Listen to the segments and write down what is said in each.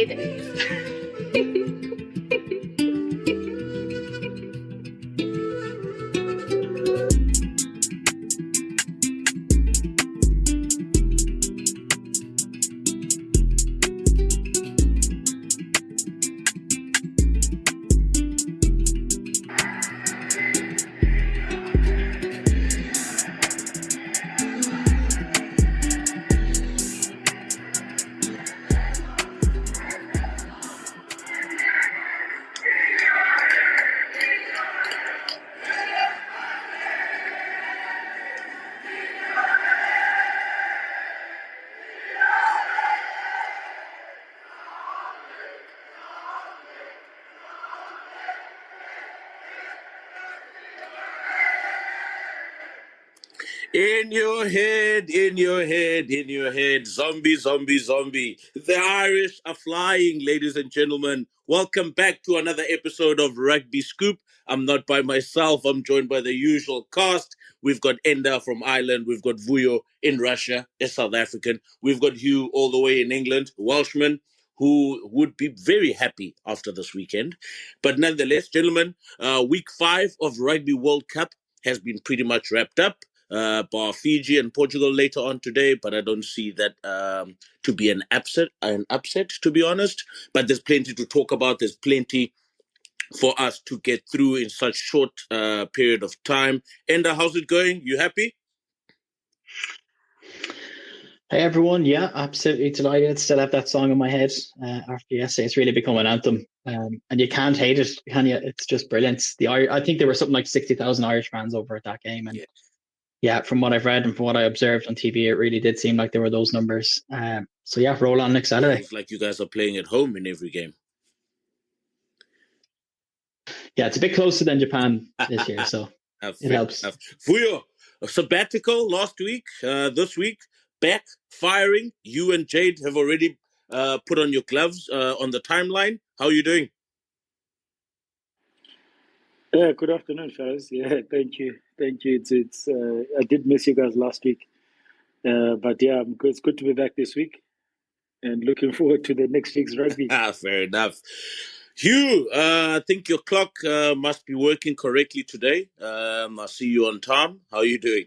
inside. In your head, in your head, in your head. Zombie, zombie, zombie. The Irish are flying, ladies and gentlemen. Welcome back to another episode of Rugby Scoop. I'm not by myself. I'm joined by the usual cast. We've got Enda from Ireland. We've got Vuyo in Russia, a South African. We've got Hugh all the way in England, Welshman, who would be very happy after this weekend. But nonetheless, gentlemen, week 5 of Rugby World Cup has been pretty much wrapped up. Bar Fiji and Portugal later on today, but I don't see that to be an upset, to be honest. But there's plenty to talk about. There's plenty for us to get through in such short period of time. Enda, how's it going? You happy? Hey everyone, yeah, absolutely delighted. Still have that song in my head after yesterday. It's really become an anthem, and you can't hate it, can you? It's just brilliant. I think there were something like 60,000 Irish fans over at that game, and yeah, from what I've read and from what I observed on TV, it really did seem like there were those numbers. So yeah, roll on next Saturday. It's like you guys are playing at home in every game. Yeah, it's a bit closer than Japan this year, so it helps. Vuyo, a sabbatical last week, this week, back, firing. You and Jade have already put on your gloves on the timeline. How are you doing? Yeah, good afternoon, fellas. Yeah, thank you. It's I did miss you guys last week, but yeah, I'm good. It's good to be back this week, and looking forward to the next week's rugby. Fair enough. Hugh, I think your clock must be working correctly today. I see you on time. How are you doing?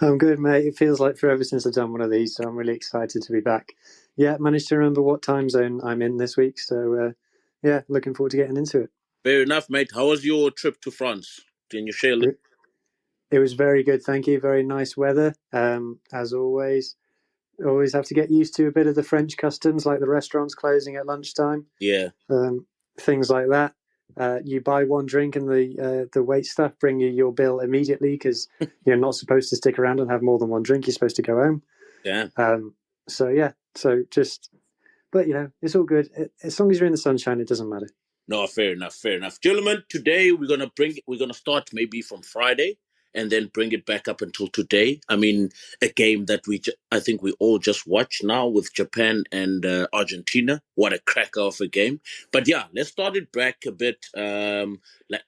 I'm good, mate. It feels like forever since I've done one of these, so I'm really excited to be back. Yeah, managed to remember what time zone I'm in this week, so yeah, looking forward to getting into it. Fair enough, mate. How was your trip to France? Can you share a little? It was very good, thank you. Very nice weather, as always. Always have to get used to a bit of the French customs, like the restaurants closing at lunchtime. Yeah. Things like that. You buy one drink and the wait staff bring you your bill immediately because you're not supposed to stick around and have more than one drink. You're supposed to go home. Yeah. But it's all good. As long as you're in the sunshine, it doesn't matter. No, fair enough. Gentlemen, today we're gonna start maybe from Friday and then bring it back up until today. I mean, a game that I think we all just watched now with Japan and Argentina. What a cracker of a game. But yeah, let's start it back a bit.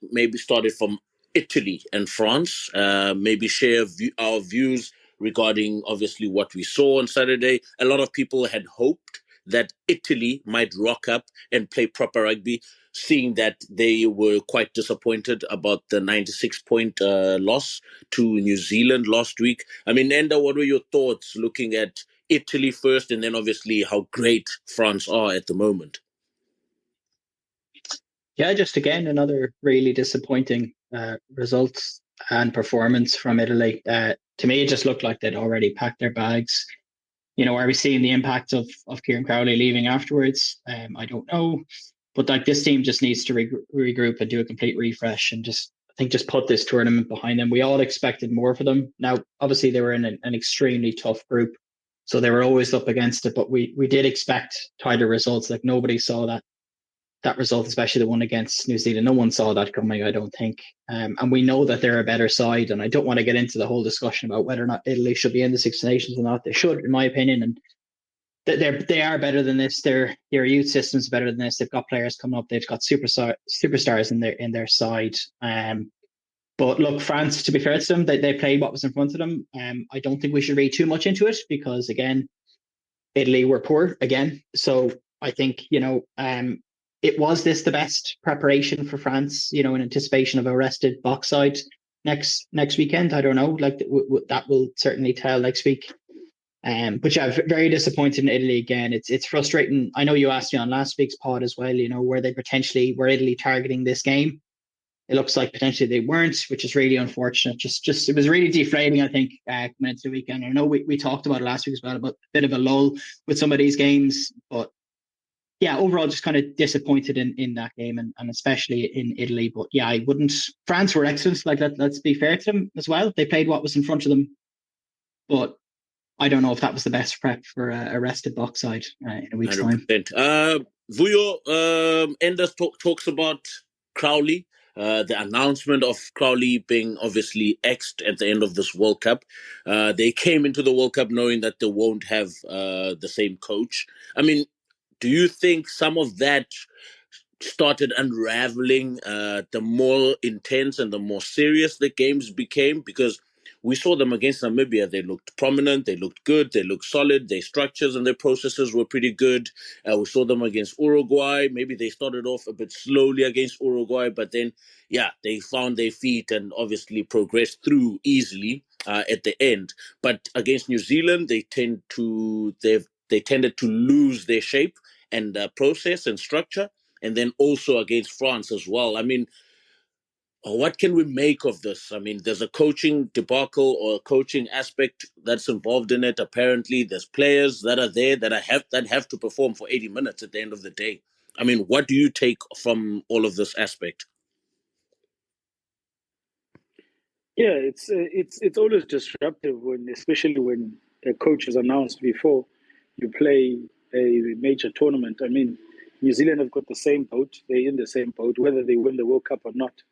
Maybe start it from Italy and France. Maybe share our views regarding obviously what we saw on Saturday. A lot of people had hoped that Italy might rock up and play proper rugby, seeing that they were quite disappointed about the 96-point loss to New Zealand last week. I mean, Enda, what were your thoughts looking at Italy first and then obviously how great France are at the moment? Yeah, just again, another really disappointing results and performance from Italy. To me, it just looked like they'd already packed their bags. Are we seeing the impact of Kieran Crowley leaving afterwards? I don't know. But like this team just needs to regroup and do a complete refresh and just put this tournament behind them. We all expected more for them. Now, obviously, they were in an extremely tough group, so they were always up against it. But we did expect tighter results. Like nobody saw that result, especially the one against New Zealand. No one saw that coming, I don't think. And we know that they're a better side. And I don't want to get into the whole discussion about whether or not Italy should be in the Six Nations or not. They should, in my opinion. And they are better than this. Their youth system's better than this. They've got players coming up. They've got superstars in their side. But look, France, to be fair to them, they played what was in front of them. I don't think we should read too much into it because, again, Italy were poor again. So I think, it was this the best preparation for France, in anticipation of a rested box side next weekend. I don't know, like that will certainly tell next week. But yeah, very disappointed in Italy again. It's frustrating. I know you asked me on last week's pod as well, were Italy targeting this game? It looks like potentially they weren't, which is really unfortunate. Just it was really deflating, I think, coming into the weekend. I know we talked about it last week as well, about a bit of a lull with some of these games, but yeah, overall just kind of disappointed in that game, and especially in Italy. But yeah, I wouldn't. France were excellent. Like let's be fair to them as well. They played what was in front of them, but I don't know if that was the best prep for a rested box side in a week's 100%. time. Vuyo, Enders talks about Crowley. The announcement of Crowley being obviously X'd at the end of this World Cup. They came into the World Cup knowing that they won't have the same coach. I mean, do you think some of that started unraveling the more intense and the more serious the games became? Because we saw them against Namibia. They looked prominent, they looked good, they looked solid, their structures and their processes were pretty good. We saw them against Uruguay. Maybe they started off a bit slowly against Uruguay, but then, yeah, they found their feet and obviously progressed through easily at the end. But against New Zealand, they tended to lose their shape and process and structure. And then also against France as well. I mean, what can we make of this? I mean, there's a coaching debacle or a coaching aspect that's involved in it. Apparently, there's players that are there that have to perform for 80 minutes at the end of the day. I mean, what do you take from all of this aspect? Yeah, it's always disruptive especially when a coach is announced before you play a major tournament. I mean, New Zealand have got the same boat. They're in the same boat, whether they win the World Cup or not.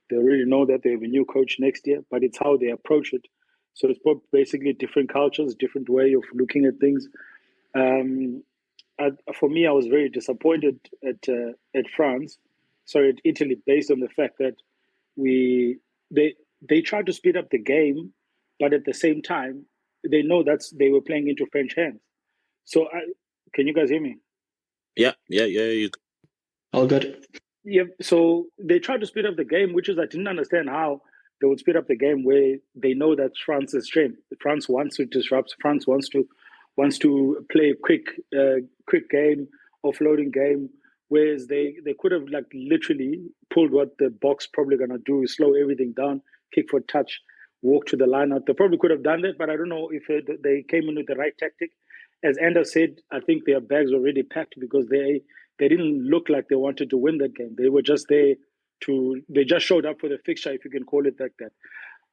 They already know that they have a new coach next year, but it's how they approach it. So it's basically different cultures, different way of looking at things. For me, I was very disappointed at Italy, based on the fact that they tried to speed up the game, but at the same time, they know they were playing into French hands. So, can you guys hear me? Yeah. All good. Yeah. So they tried to speed up the game, which is I didn't understand how they would speed up the game where they know that France is strength. France wants to disrupt. France wants to play a quick game, offloading game. Whereas they could have like literally pulled what the Boks probably gonna do is slow everything down, kick for touch, walk to the line out. They probably could have done that, but I don't know if they came in with the right tactic. As Anders said, I think their bags were already packed because they didn't look like they wanted to win that game. They were just there they just showed up for the fixture, if you can call it like that.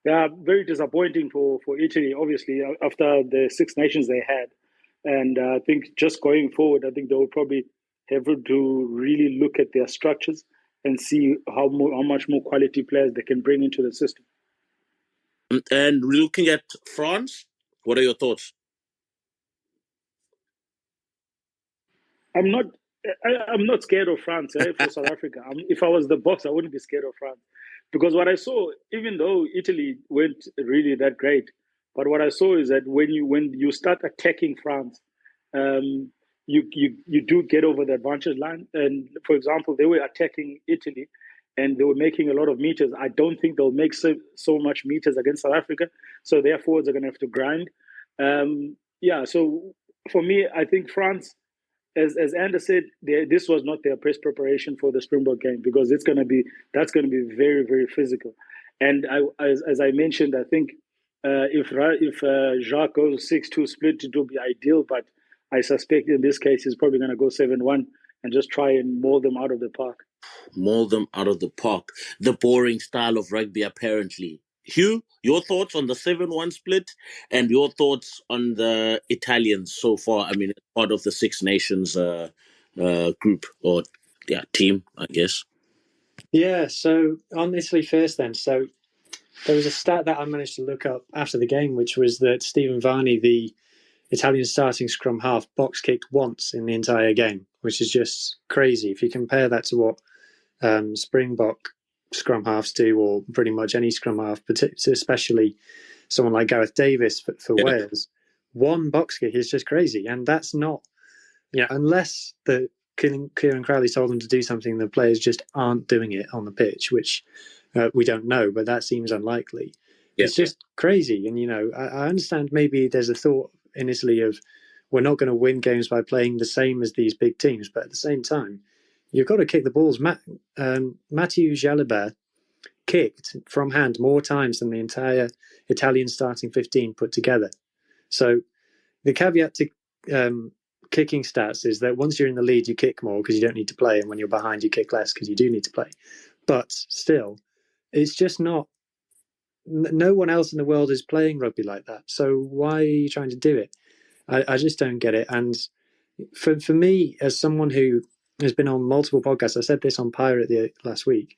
Yeah, very disappointing for Italy, obviously, after the Six Nations they had. And I think just going forward, I think they will probably have to really look at their structures and see how much more quality players they can bring into the system. And looking at France, what are your thoughts? I'm not scared of France for South Africa. If I was the Boks, I wouldn't be scared of France. Because what I saw, even though Italy went really that great, but what I saw is that when you start attacking France, you do get over the advantage line. And for example, they were attacking Italy, and they were making a lot of meters. I don't think they'll make so much meters against South Africa. So their forwards are going to have to grind. So for me, I think France, as Anders said, this was not their best preparation for the Springbok game because that's going to be very, very physical. And as I mentioned, I think if Jacques goes 6-2 split, it will be ideal. But I suspect in this case, he's probably going to go 7-1 and just try and maul them out of the park. Maul them out of the park. The boring style of rugby, apparently. Hugh, your thoughts on the 7-1 split and your thoughts on the Italians so far? I mean, part of the Six Nations group or team, I guess. Yeah, so on Italy first then. So there was a stat that I managed to look up after the game, which was that Stephen Varney, the Italian starting scrum half, box kicked once in the entire game, which is just crazy. If you compare that to what Springbok scrum halves do, or pretty much any scrum half, especially someone like Gareth Davis for Wales, one box kick is just crazy. And that's not unless the Kieran Crowley told them to do something, the players just aren't doing it on the pitch, which we don't know, but that seems unlikely. It's just crazy. And, I understand maybe there's a thought in Italy of we're not going to win games by playing the same as these big teams, but at the same time, you've got to kick the balls. Mathieu Jalibert kicked from hand more times than the entire Italian starting 15 put together. So the caveat to kicking stats is that once you're in the lead, you kick more because you don't need to play, and when you're behind, you kick less because you do need to play. But still, it's just not. No one else in the world is playing rugby like that. So why are you trying to do it? I just don't get it. And for me, as someone who has been on multiple podcasts, I said this on Pirate last week,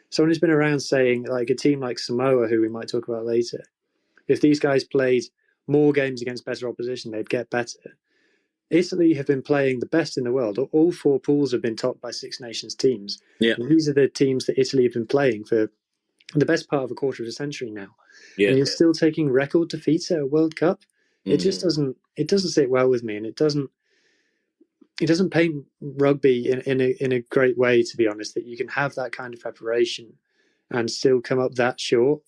someone who's been around saying, like, a team like Samoa, who we might talk about later, if these guys played more games against better opposition, they'd get better. Italy have been playing the best in the world. All four pools have been topped by Six Nations teams. Yeah. And these are the teams that Italy have been playing for the best part of a quarter of a century now. Yeah. And you're still taking record defeats at a World Cup. It just doesn't sit well with me, and it doesn't paint rugby in a great way, to be honest, that you can have that kind of preparation and still come up that short.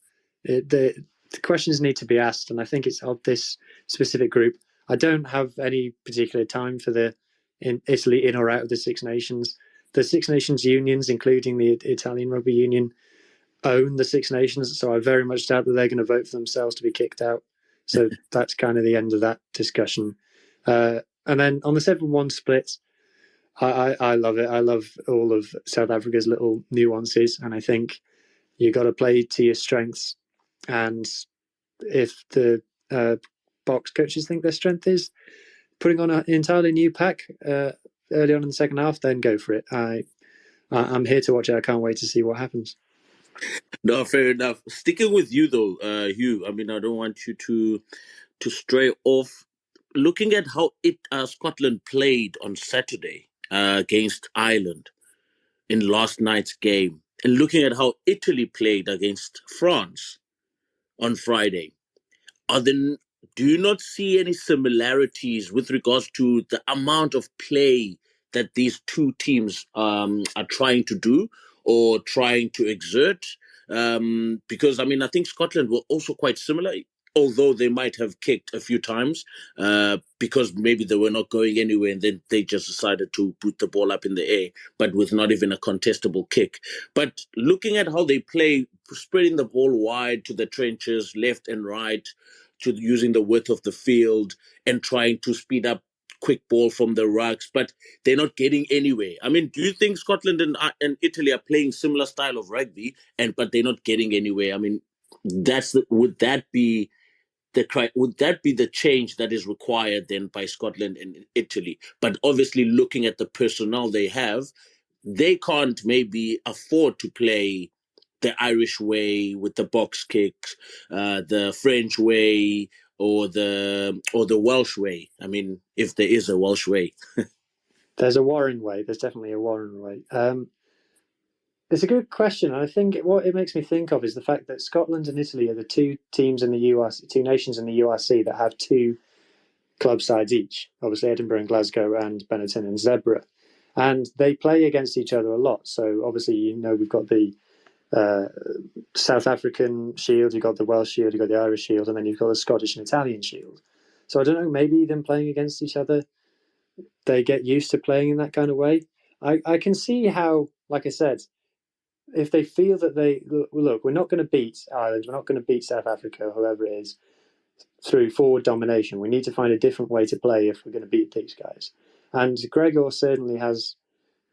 The questions need to be asked, and I think it's of this specific group. I don't have any particular time for in Italy in or out of the Six Nations. The Six Nations unions, including the Italian Rugby Union, own the Six Nations, so I very much doubt that they're going to vote for themselves to be kicked out. So that's kind of the end of that discussion. And then on the 7-1 split, I love it. I love all of South Africa's little nuances, and I think you got to play to your strengths. And if the Boks coaches think their strength is putting on an entirely new pack early on in the second half, then go for it. I'm here to watch it. I can't wait to see what happens. No, fair enough. Sticking with you though, Hugh. I mean, I don't want you to stray off. Looking at how Scotland played on Saturday against Ireland in last night's game, and looking at how Italy played against France on Friday, do you not see any similarities with regards to the amount of play that these two teams are trying to do or trying to exert? Because, I mean, I think Scotland were also quite similar, although they might have kicked a few times because maybe they were not going anywhere, and then they just decided to put the ball up in the air, but with not even a contestable kick. But looking at how they play, spreading the ball wide to the trenches, left and right, to using the width of the field and trying to speed up quick ball from the rucks, but they're not getting anywhere. I mean, do you think Scotland and Italy are playing similar style of rugby, but they're not getting anywhere? I mean, would that be the change that is required then by Scotland and Italy? But obviously, looking at the personnel they have, they can't maybe afford to play the Irish way with the box kicks, the French way, or the Welsh way. I mean, if there is a Welsh way. There's a Warren way. There's definitely a Warren way. It's a good question. I think what it makes me think of is the fact that Scotland and Italy are the two nations in the URC that have two club sides each. Obviously, Edinburgh and Glasgow, and Benetton and Zebra. And they play against each other a lot. So obviously, we've got the South African shield, you've got the Welsh shield, you've got the Irish shield, and then you've got the Scottish and Italian shield. So I don't know, maybe them playing against each other, they get used to playing in that kind of way. I can see how, like I said, if they feel that look, we're not going to beat Ireland, we're not going to beat South Africa, whoever it is, through forward domination. We need to find a different way to play if we're going to beat these guys. And Gregor certainly has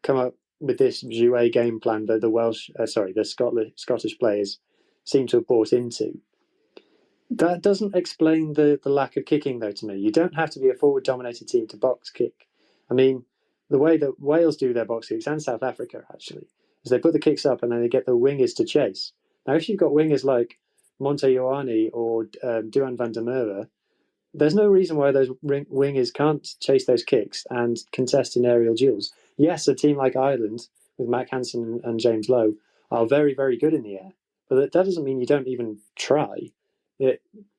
come up with this jouet game plan that the Scottish players seem to have bought into. That doesn't explain the lack of kicking, though, to me. You don't have to be a forward-dominated team to box kick. I mean, the way that Wales do their box kicks, and South Africa, actually, is they put the kicks up and then they get the wingers to chase. Now, if you've got wingers like Monte Ioane or Duan van der Merwe, there's no reason why those wingers can't chase those kicks and contest in aerial duels. Yes, a team like Ireland with Mac Hansen and James Lowe are very, very good in the air, but that doesn't mean you don't even try.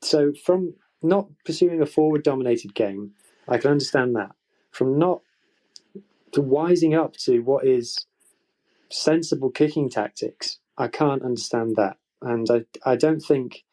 So from not pursuing a forward-dominated game, I can understand that. From not wising up to what is sensible kicking tactics. I can't understand that. And I don't think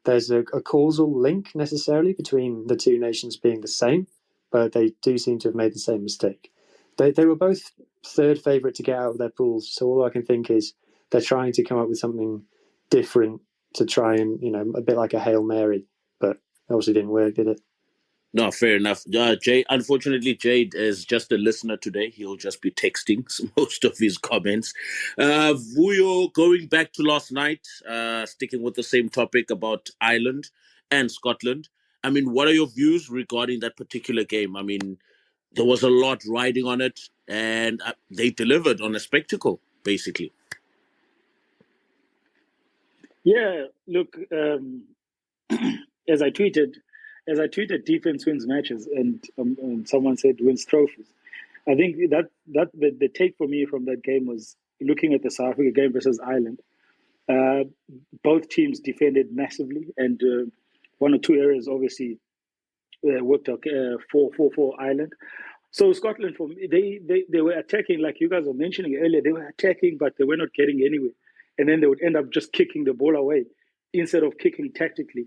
there's a causal link necessarily between the two nations being the same, but they do seem to have made the same mistake. They were both third favourite to get out of their pools, so all I can think is they're trying to come up with something different to try and, a bit like a Hail Mary, but obviously didn't work, did it? No, fair enough. Unfortunately, Jade is just a listener today. He'll just be texting most of his comments. Vuyo, going back to last night, sticking with the same topic about Ireland and Scotland. I mean, what are your views regarding that particular game? I mean, there was a lot riding on it, and they delivered on a spectacle, basically. Yeah, look, as I tweeted, defense wins matches, and someone said wins trophies. I think that the take for me from that game was looking at the South Africa game versus Ireland. Both teams defended massively, and one or two areas obviously worked out for Ireland. So Scotland, for me, they were attacking, like you guys were mentioning earlier. They were attacking, but they were not getting anywhere, and then they would end up just kicking the ball away instead of kicking tactically.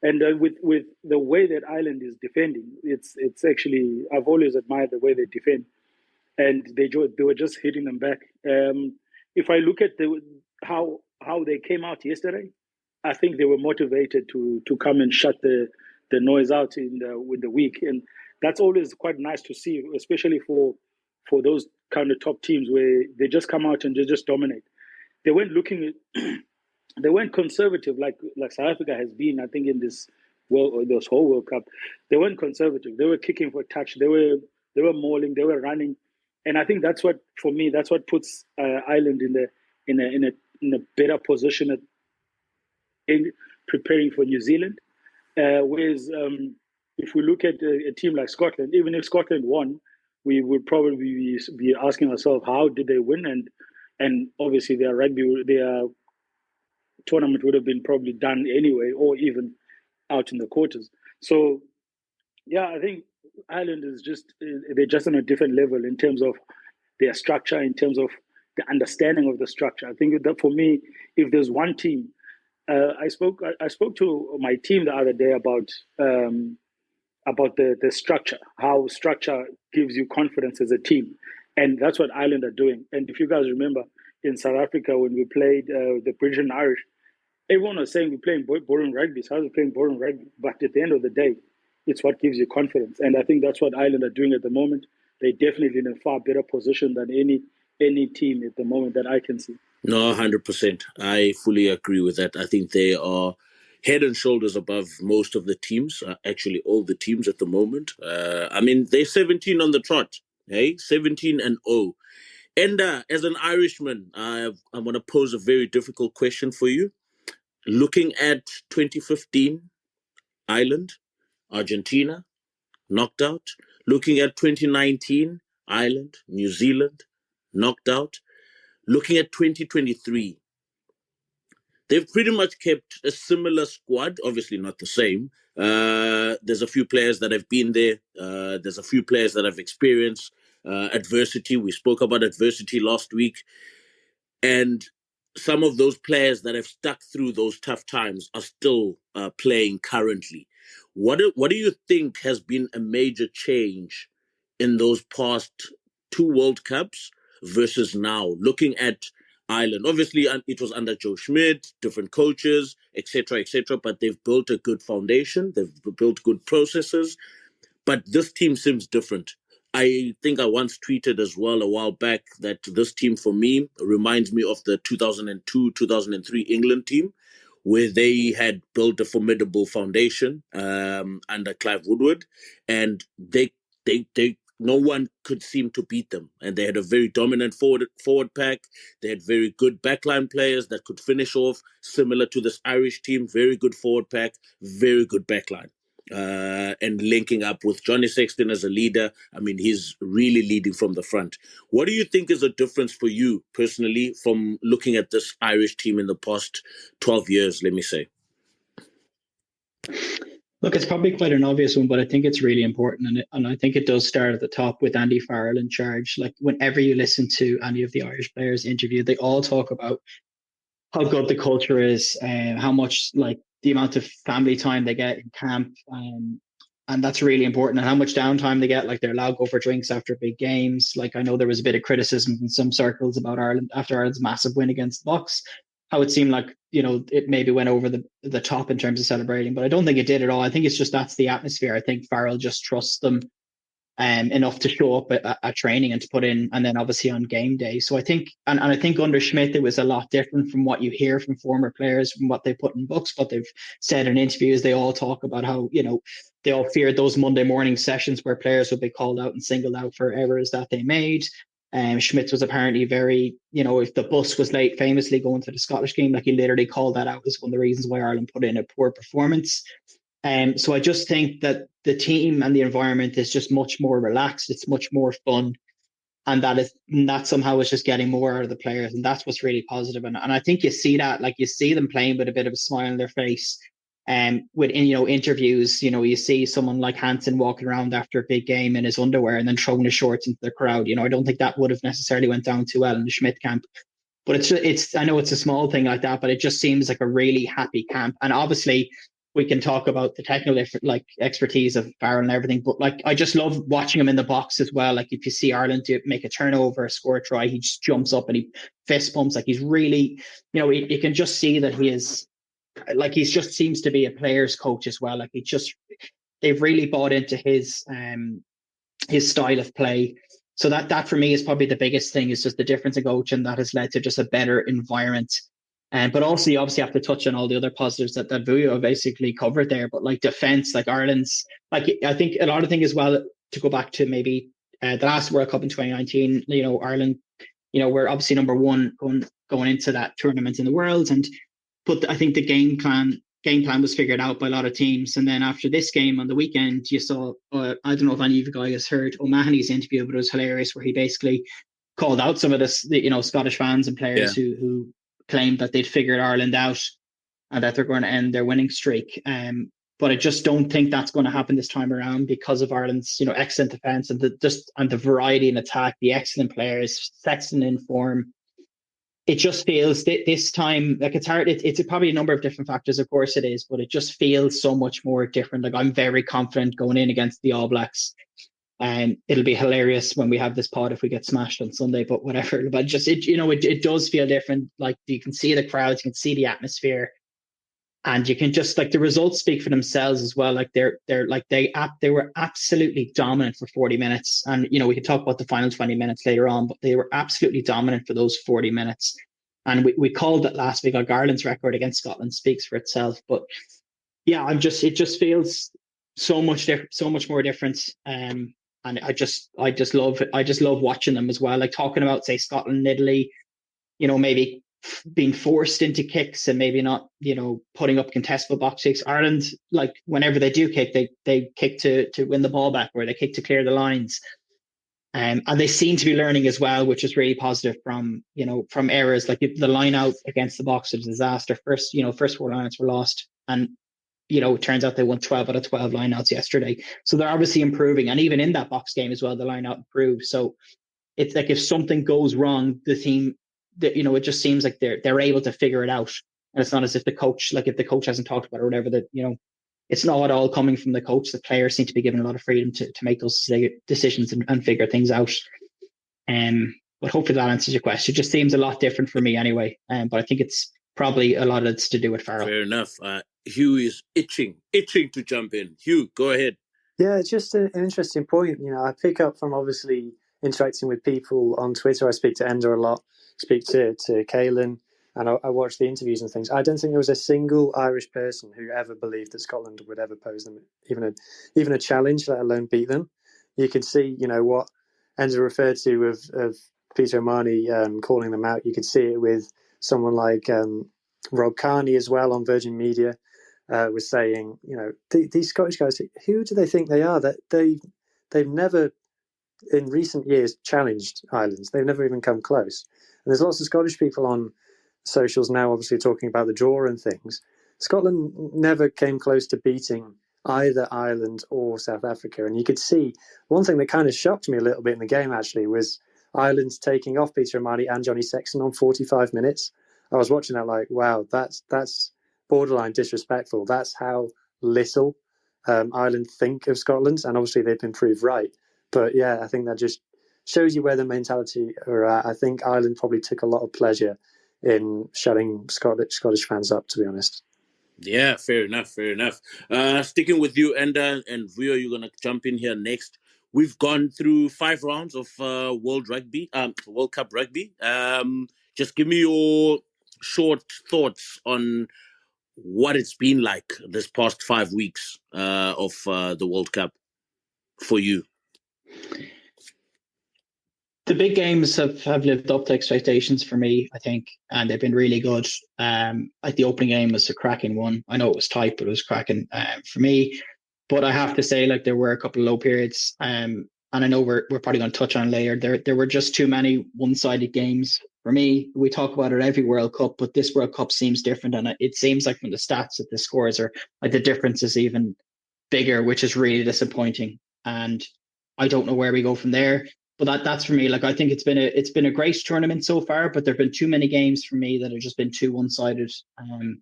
And with the way that Ireland is defending, it's actually, I've always admired the way they defend, and they were just hitting them back. If I look at how they came out yesterday, I think they were motivated to come and shut the noise out with the week, and that's always quite nice to see, especially for those kind of top teams where they just come out and they just dominate. They weren't looking at they weren't conservative like South Africa has been, I think, in this whole World Cup. They weren't conservative. They were kicking for touch. They were mauling. They were running, and I think that's what, for me, that's what puts Ireland in a better position in preparing for New Zealand. Whereas if we look at a team like Scotland, even if Scotland won, we would probably be asking ourselves, how did they win? And obviously their tournament would have been probably done anyway, or even out in the quarters. So, yeah, I think Ireland is they're just on a different level in terms of their structure, in terms of the understanding of the structure. I think that, for me, if there's one team, I spoke to my team the other day about the structure, how structure gives you confidence as a team. And that's what Ireland are doing. And if you guys remember, in South Africa, when we played the British and Irish, everyone was saying we're playing boring rugby. So I was playing boring rugby. But at the end of the day, it's what gives you confidence. And I think that's what Ireland are doing at the moment. They're definitely in a far better position than any team at the moment that I can see. No, 100%. I fully agree with that. I think they are head and shoulders above most of the teams, actually all the teams at the moment. I mean, they're 17 on the trot, hey? 17-0. And as an Irishman, I want to pose a very difficult question for you. Looking at 2015, Ireland, Argentina, knocked out. Looking at 2019, Ireland, New Zealand, knocked out. Looking at 2023, they've pretty much kept a similar squad, obviously not the same. There's a few players that have been there. There's a few players that have experienced adversity. We spoke about adversity last week. And some of those players that have stuck through those tough times are still playing currently. What do you think has been a major change in those past two World Cups versus now? Looking at Ireland, obviously it was under Joe Schmidt, different coaches, etc., but they've built a good foundation. They've built good processes. But this team seems different. I think I once tweeted as well a while back that this team, for me, reminds me of the 2002, 2003 England team, where they had built a formidable foundation under Clive Woodward, and they no one could seem to beat them. And they had a very dominant forward pack. They had very good backline players that could finish off, similar to this Irish team. Very good forward pack, very good backline. And linking up with Johnny Sexton as a leader. I mean, he's really leading from the front. What do you think is a difference for you personally from looking at this Irish team in the past 12 years, let me say? Look, it's probably quite an obvious one, but I think it's really important, and I think it does start at the top with Andy Farrell in charge. Like whenever you listen to any of the Irish players interviewed, they all talk about how good the culture is, and how much like the amount of family time they get in camp, and that's really important. And how much downtime they get, like they're allowed to go for drinks after big games. Like I know there was a bit of criticism in some circles about Ireland after Ireland's massive win against the Bucks, how it seemed like it maybe went over the top in terms of celebrating, but I don't think it did at all. I think it's just that's the atmosphere. I think Farrell just trusts them enough to show up at training and to put in, and then obviously on game day. So I think, and I think under Schmidt, it was a lot different from what you hear from former players, from what they put in books, what they've said in interviews. They all talk about how, they all feared those Monday morning sessions where players would be called out and singled out for errors that they made. Schmidt was apparently very, if the bus was late, famously going to the Scottish game, like he literally called that out as one of the reasons why Ireland put in a poor performance. So I just think that the team and the environment is just much more relaxed. It's much more fun. And that somehow is just getting more out of the players. And that's what's really positive. And I think you see that, like you see them playing with a bit of a smile on their face. With interviews, you see someone like Hansen walking around after a big game in his underwear and then throwing his shorts into the crowd. I don't think that would have necessarily went down too well in the Schmidt camp. But it's I know it's a small thing like that, but it just seems like a really happy camp. And obviously, we can talk about the technical expertise of Farrell and everything, but like I just love watching him in the box as well. Like if you see Ireland to make a turnover, score a try, he just jumps up and he fist bumps. Like he's really, you can just see that he is, like he just seems to be a player's coach as well. Like they've really bought into his style of play. So that for me is probably the biggest thing, is just the difference in coach, and that has led to just a better environment. But also, you obviously have to touch on all the other positives that Vuyo basically covered there. But like defense, like Ireland's, like I think a lot of things as well, to go back to maybe the last World Cup in 2019, Ireland, we're obviously number one going into that tournament in the world. But I think the game plan was figured out by a lot of teams. And then after this game on the weekend, you saw, I don't know if any of you guys heard O'Mahony's interview, but it was hilarious, where he basically called out some of this, Scottish fans and players who claimed that they'd figured Ireland out and that they're going to end their winning streak. But I just don't think that's going to happen this time around, because of Ireland's, excellent defence and the variety in attack, the excellent players, Sexton in form. It just feels this time like it's hard. It's probably a number of different factors, of course it is, but it just feels so much more different. Like I'm very confident going in against the All Blacks. And it'll be hilarious when we have this pod if we get smashed on Sunday, but whatever. But just it does feel different. Like you can see the crowds, you can see the atmosphere, and you can just, like, the results speak for themselves as well. Like they were absolutely dominant for 40 minutes, and we could talk about the final 20 minutes later on, but they were absolutely dominant for those 40 minutes. And we called it last week. Like Ireland's record against Scotland speaks for itself. But yeah, it just feels so much more different. And I just love watching them as well. Like talking about, say, Scotland and Italy, maybe being forced into kicks and maybe not, putting up contestable box kicks. Ireland, like whenever they do kick, they kick to win the ball back, or they kick to clear the lines. And they seem to be learning as well, which is really positive from errors. Like the line out against the Box was a disaster. First 4 lineouts were lost, and it turns out they won 12 out of 12 lineouts yesterday. So they're obviously improving. And even in that Box game as well, the lineout improved. So it's like if something goes wrong, the team, it just seems like they're able to figure it out. And it's not as if the coach, like if the coach hasn't talked about it or whatever, that, it's not at all coming from the coach. The players seem to be given a lot of freedom to make those decisions and figure things out. But hopefully that answers your question. It just seems a lot different for me anyway. But I think it's probably a lot of it's to do with Farrell. Fair enough. Hugh is itching to jump in. Hugh, go ahead. Yeah, it's just an interesting point. I pick up from obviously interacting with people on Twitter. I speak to Ender a lot, speak to Caelan, and I watch the interviews and things. I don't think there was a single Irish person who ever believed that Scotland would ever pose them even a challenge, let alone beat them. You could see, what Ender referred to of Peter O'Mahony calling them out. You could see it with someone like Rob Kearney as well on Virgin Media. Was saying, these Scottish guys, who do they think they are? That they've never, in recent years, challenged Ireland. They've never even come close. And there's lots of Scottish people on socials now, obviously talking about the draw and things. Scotland never came close to beating either Ireland or South Africa. And you could see one thing that kind of shocked me a little bit in the game, actually, was Ireland taking off Peter O'Mahony and Johnny Sexton on 45 minutes. I was watching that like, wow, that's borderline disrespectful. That's how little Ireland think of Scotland. And obviously they've been proved right. But yeah, I think that just shows you where the mentality are at. I think Ireland probably took a lot of pleasure in shutting Scottish fans up, to be honest. Yeah, fair enough. Sticking with you, Enda, and Vuyo, you're going to jump in here next. We've gone through 5 rounds of World Cup Rugby. Just give me your short thoughts on what it's been like this past 5 weeks of the World Cup for you. The big games have lived up to expectations for me, I think, and they've been really good. Like the opening game was a cracking one. I know it was tight, but it was cracking for me. But I have to say, like, there were a couple of low periods, and I know we're probably going to touch on later. There were just too many one-sided games for me. We talk about it every World Cup, but this World Cup seems different, and it seems like from the stats that the scores are like the difference is even bigger, which is really disappointing. And I don't know where we go from there. But that's for me. Like, I think it's been a great tournament so far, but there've been too many games for me that have just been too one-sided, and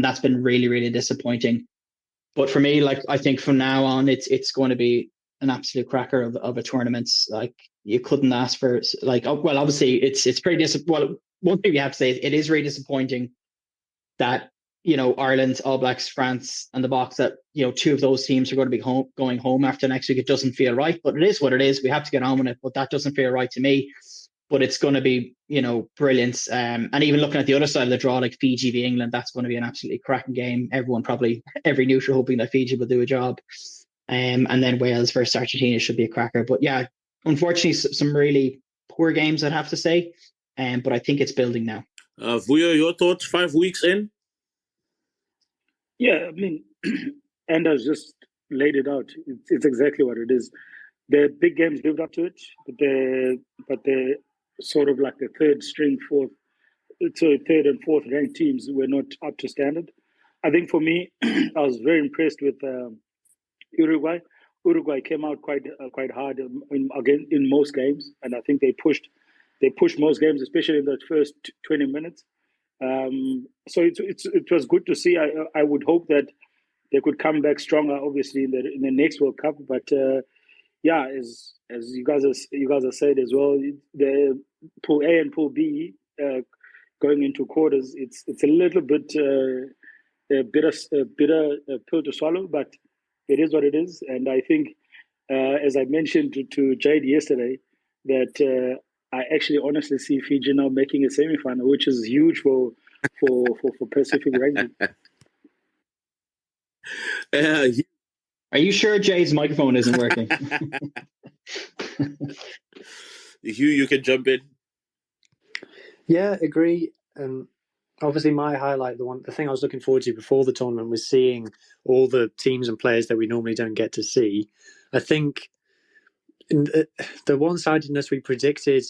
that's been really, really disappointing. But for me, like, I think from now on, it's going to be an absolute cracker of a tournament. Like, you couldn't ask for, like, oh, well, obviously it's pretty well. One thing we have to say, it is really disappointing that, you know, Ireland, All Blacks, France, and the Box, that, you know, 2 of those teams are going to be going home after next week. It doesn't feel right, but it is what it is. We have to get on with it, but that doesn't feel right to me. But it's going to be, you know, brilliant. And even looking at the other side of the draw, like Fiji v England, that's going to be an absolutely cracking game. Every neutral hoping that Fiji will do a job. And then Wales versus Argentina should be a cracker. But yeah, unfortunately, some really poor games, I'd have to say. But I think it's building now. Vuyo, your thoughts 5 weeks in? Yeah, I mean, Anders just laid it out. It's exactly what it is. The big games lived up to it, but the sort of like the third and fourth ranked teams were not up to standard. I think for me, I was very impressed with Uruguay. Uruguay came out quite hard in most games, and I think they pushed most games, especially in the first 20 minutes. So it was good to see. I would hope that they could come back stronger, obviously in the next World Cup. But yeah, as you guys have said as well, the Pool A and Pool B going into quarters, it's a little bit a bitter pill to swallow, but it is what it is. And I think, as I mentioned to Jade yesterday, that I actually honestly see Fiji now making a semi-final, which is huge for Pacific Rugby. Are you sure Jade's microphone isn't working? Hugh, you can jump in. Yeah, agree. Obviously, my highlight, the thing I was looking forward to before the tournament was seeing all the teams and players that we normally don't get to see. I think the one-sidedness, we predicted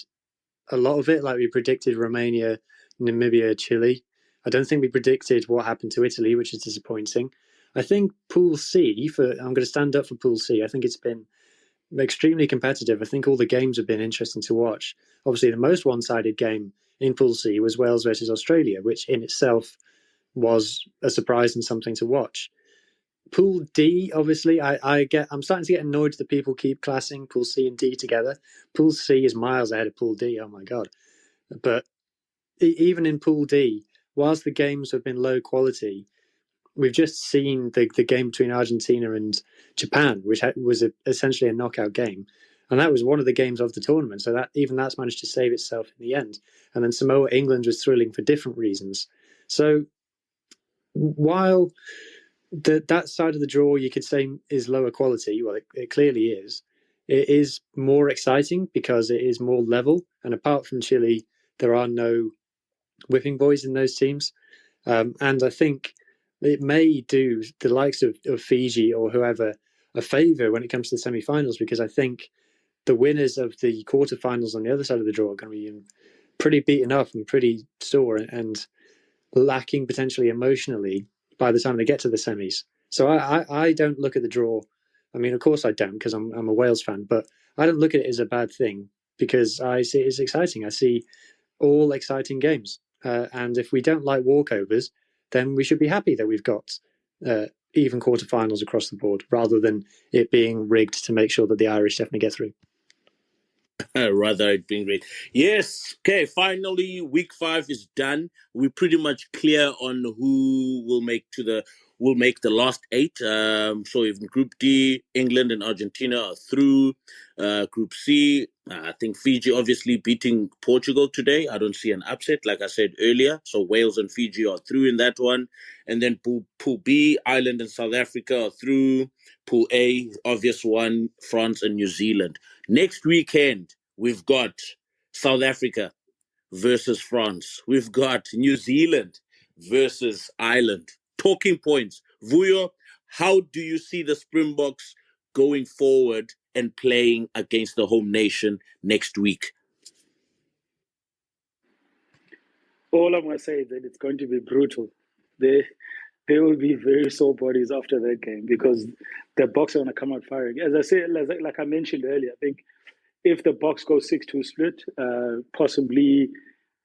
a lot of it, like we predicted Romania, Namibia, Chile. I don't think we predicted what happened to Italy, which is disappointing. I think Pool C, I'm going to stand up for Pool C. I think it's been extremely competitive. I think all the games have been interesting to watch. Obviously, the most one-sided game in Pool C was Wales versus Australia, which in itself was a surprise and something to watch. Pool D, obviously, I'm starting to get annoyed that people keep classing Pool C and D together. Pool C is miles ahead of Pool D. Oh my god! But even in Pool D, whilst the games have been low quality, we've just seen the game between Argentina and Japan, which was essentially a knockout game. And that was one of the games of the tournament. So that's managed to save itself in the end. And then Samoa, England was thrilling for different reasons. So while that side of the draw you could say is lower quality, well, it clearly is. It is more exciting because it is more level. And apart from Chile, there are no whipping boys in those teams. And I think it may do the likes of Fiji or whoever a favour when it comes to the semi-finals, because I think the winners of the quarterfinals on the other side of the draw are going to be pretty beaten up and pretty sore and lacking potentially emotionally by the time they get to the semis. So I don't look at the draw. I mean, of course I don't, because I'm a Wales fan, but I don't look at it as a bad thing because I see it as exciting. I see all exciting games. And if we don't like walkovers, then we should be happy that we've got even quarterfinals across the board, rather than it being rigged to make sure that the Irish definitely get through. Rather it being great. Yes. Okay. Finally, week 5 is done. We're pretty much clear on who will make the last 8. So in Group D, England and Argentina are through. Group C, I think Fiji obviously beating Portugal today. I don't see an upset, like I said earlier. So Wales and Fiji are through in that one. And then Pool B, Ireland and South Africa are through. Pool A, obvious one, France and New Zealand. Next weekend, we've got South Africa versus France. We've got New Zealand versus Ireland. Talking points. Vuyo, how do you see the Springboks going forward and playing against the home nation next week? All I'm going to say is that it's going to be brutal. They will be very sore bodies after that game because the Boks are going to come out firing. As I said, like I mentioned earlier, I think if the Boks go 6-2 split, possibly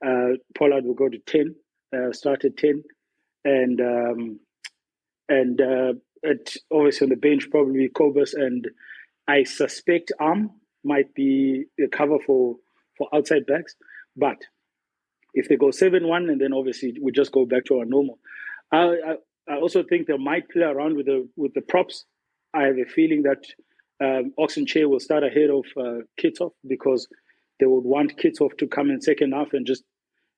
Pollard will go to 10, start at 10, and obviously on the bench probably Kobus, and I suspect might be a cover for outside backs. But if they go 7-1, and then obviously we just go back to our normal. I also think they might play around with the props. I have a feeling that Oxenchair will start ahead of Kitov because they would want Kitov to come in second half and just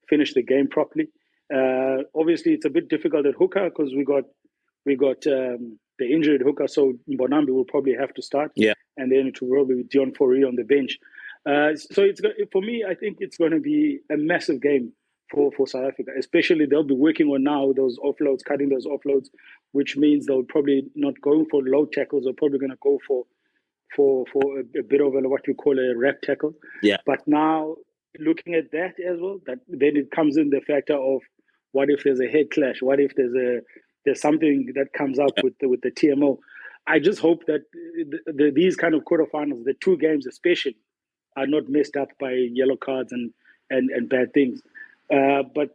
finish the game properly. Obviously, it's a bit difficult at hooker because we got the injured hooker, so Mbonambi will probably have to start. Yeah, and then it will probably be Dion Fourie on the bench. So it's for me, I think it's going to be a massive game for South Africa. Especially they'll be working on now those offloads, cutting those offloads, which means they'll probably not going for low tackles. They're probably going to go for a bit of what we call a wrap tackle. Yeah. But now looking at that as well, that then it comes in the factor of what if there's a head clash? What if there's something that comes up with the TMO? I just hope that these kind of quarterfinals, the 2 games especially, are not messed up by yellow cards and bad things. But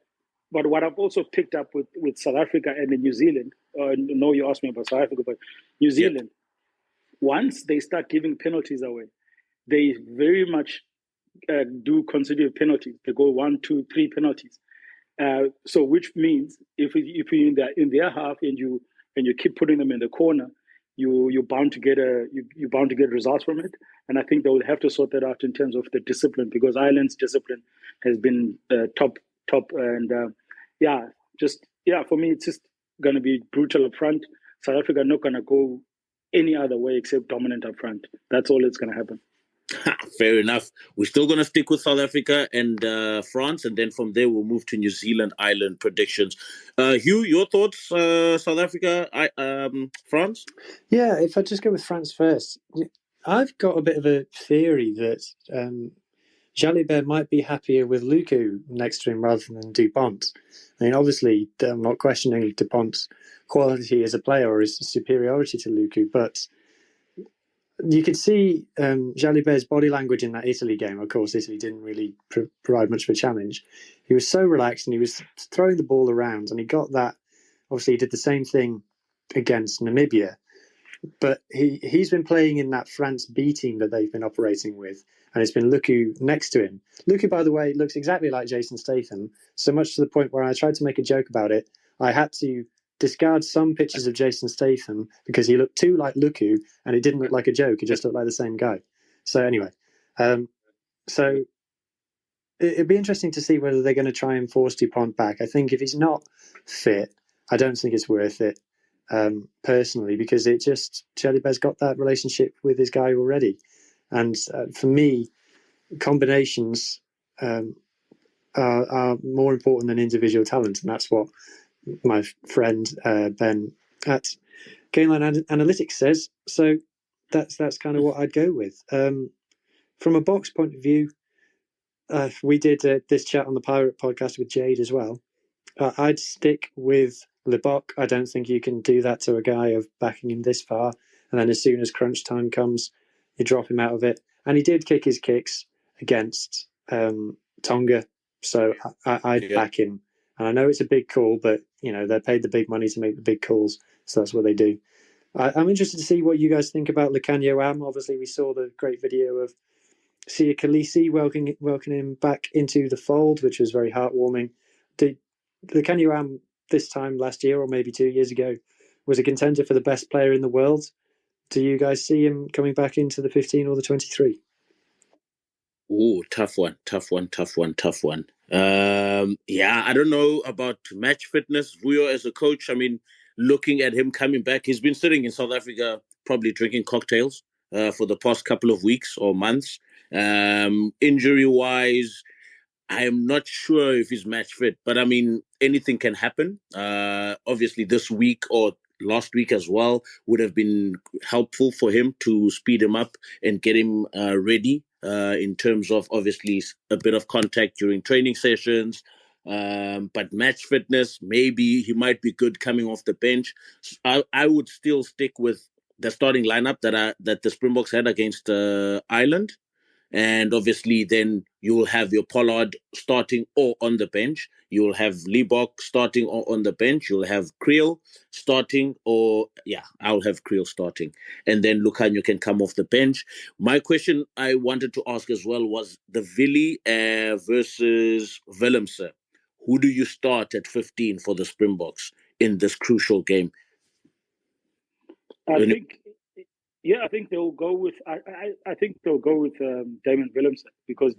what I've also picked up with South Africa and New Zealand, no, you asked me about South Africa, but New Zealand, once they start giving penalties away, they very much do consider penalties. They go 1, 2, 3 penalties. So which means if you're in their half and you keep putting them in the corner, you're bound to get results from it. And I think they will have to sort that out in terms of the discipline, because Ireland's discipline has been top, and for me it's just going to be brutal up front. South Africa are not going to go any other way except dominant up front. That's all that's going to happen. Fair enough. We're still going to stick with South Africa and France, and then from there we'll move to New Zealand, Ireland predictions. Hugh, your thoughts? South Africa, France? Yeah, if I just go with France first, I've got a bit of a theory that Jalibert might be happier with Luku next to him rather than Dupont. I mean, obviously, I'm not questioning Dupont's quality as a player or his superiority to Luku, but you could see Jalibert's body language in that Italy game. Of course, Italy didn't really provide much of a challenge. He was so relaxed and he was throwing the ball around, and he got that. Obviously, he did the same thing against Namibia, but he's been playing in that France B team that they've been operating with, and it's been Luku next to him. Luku, by the way, looks exactly like Jason Statham, so much to the point where I tried to make a joke about it. I had to discard some pictures of Jason Statham because he looked too like Luku, and it didn't look like a joke. It just looked like the same guy. So anyway, so it'd be interesting to see whether they're going to try and force Dupont back. I think if he's not fit, I don't think it's worth it, personally, because Jalibert's got that relationship with his guy already. And for me, combinations are more important than individual talent, and that's what my friend Ben at Gainline Analytics says. So that's kind of what I'd go with. From a box point of view, we did this chat on the Pirate podcast with Jade as well. I'd stick with Lebok, I don't think you can do that to a guy of backing him this far. And then as soon as crunch time comes, you drop him out of it. And he did kick his kicks against Tonga. So I'd back him. And I know it's a big call, but, they're paid the big money to make the big calls. So that's what they do. I'm interested to see what you guys think about Lekanyo Am. Obviously, we saw the great video of Sia Khaleesi welcoming him back into the fold, which was very heartwarming. Did Lekanyo Am this time last year, or maybe 2 years ago, was a contender for the best player in the world? Do you guys see him coming back into the 15 or the 23? Oh, tough one. I don't know about match fitness. Vuyo as a coach, looking at him coming back, he's been sitting in South Africa probably drinking cocktails for the past couple of weeks or months. Injury-wise, I am not sure if he's match fit, but anything can happen. Obviously, this week or last week as well would have been helpful for him to speed him up and get him ready in terms of obviously a bit of contact during training sessions. But match fitness, maybe he might be good coming off the bench. I would still stick with the starting lineup that the Springboks had against Ireland. And obviously, then you will have your Pollard starting or on the bench. You will have Lebok starting or on the bench. You'll have Creel starting I'll have Creel starting. And then Lekanyo can come off the bench. My question I wanted to ask as well was the Vili versus Willemse. Who do you start at 15 for the Springboks in this crucial game? I think they'll go with. I think they'll go with Damon Willemse because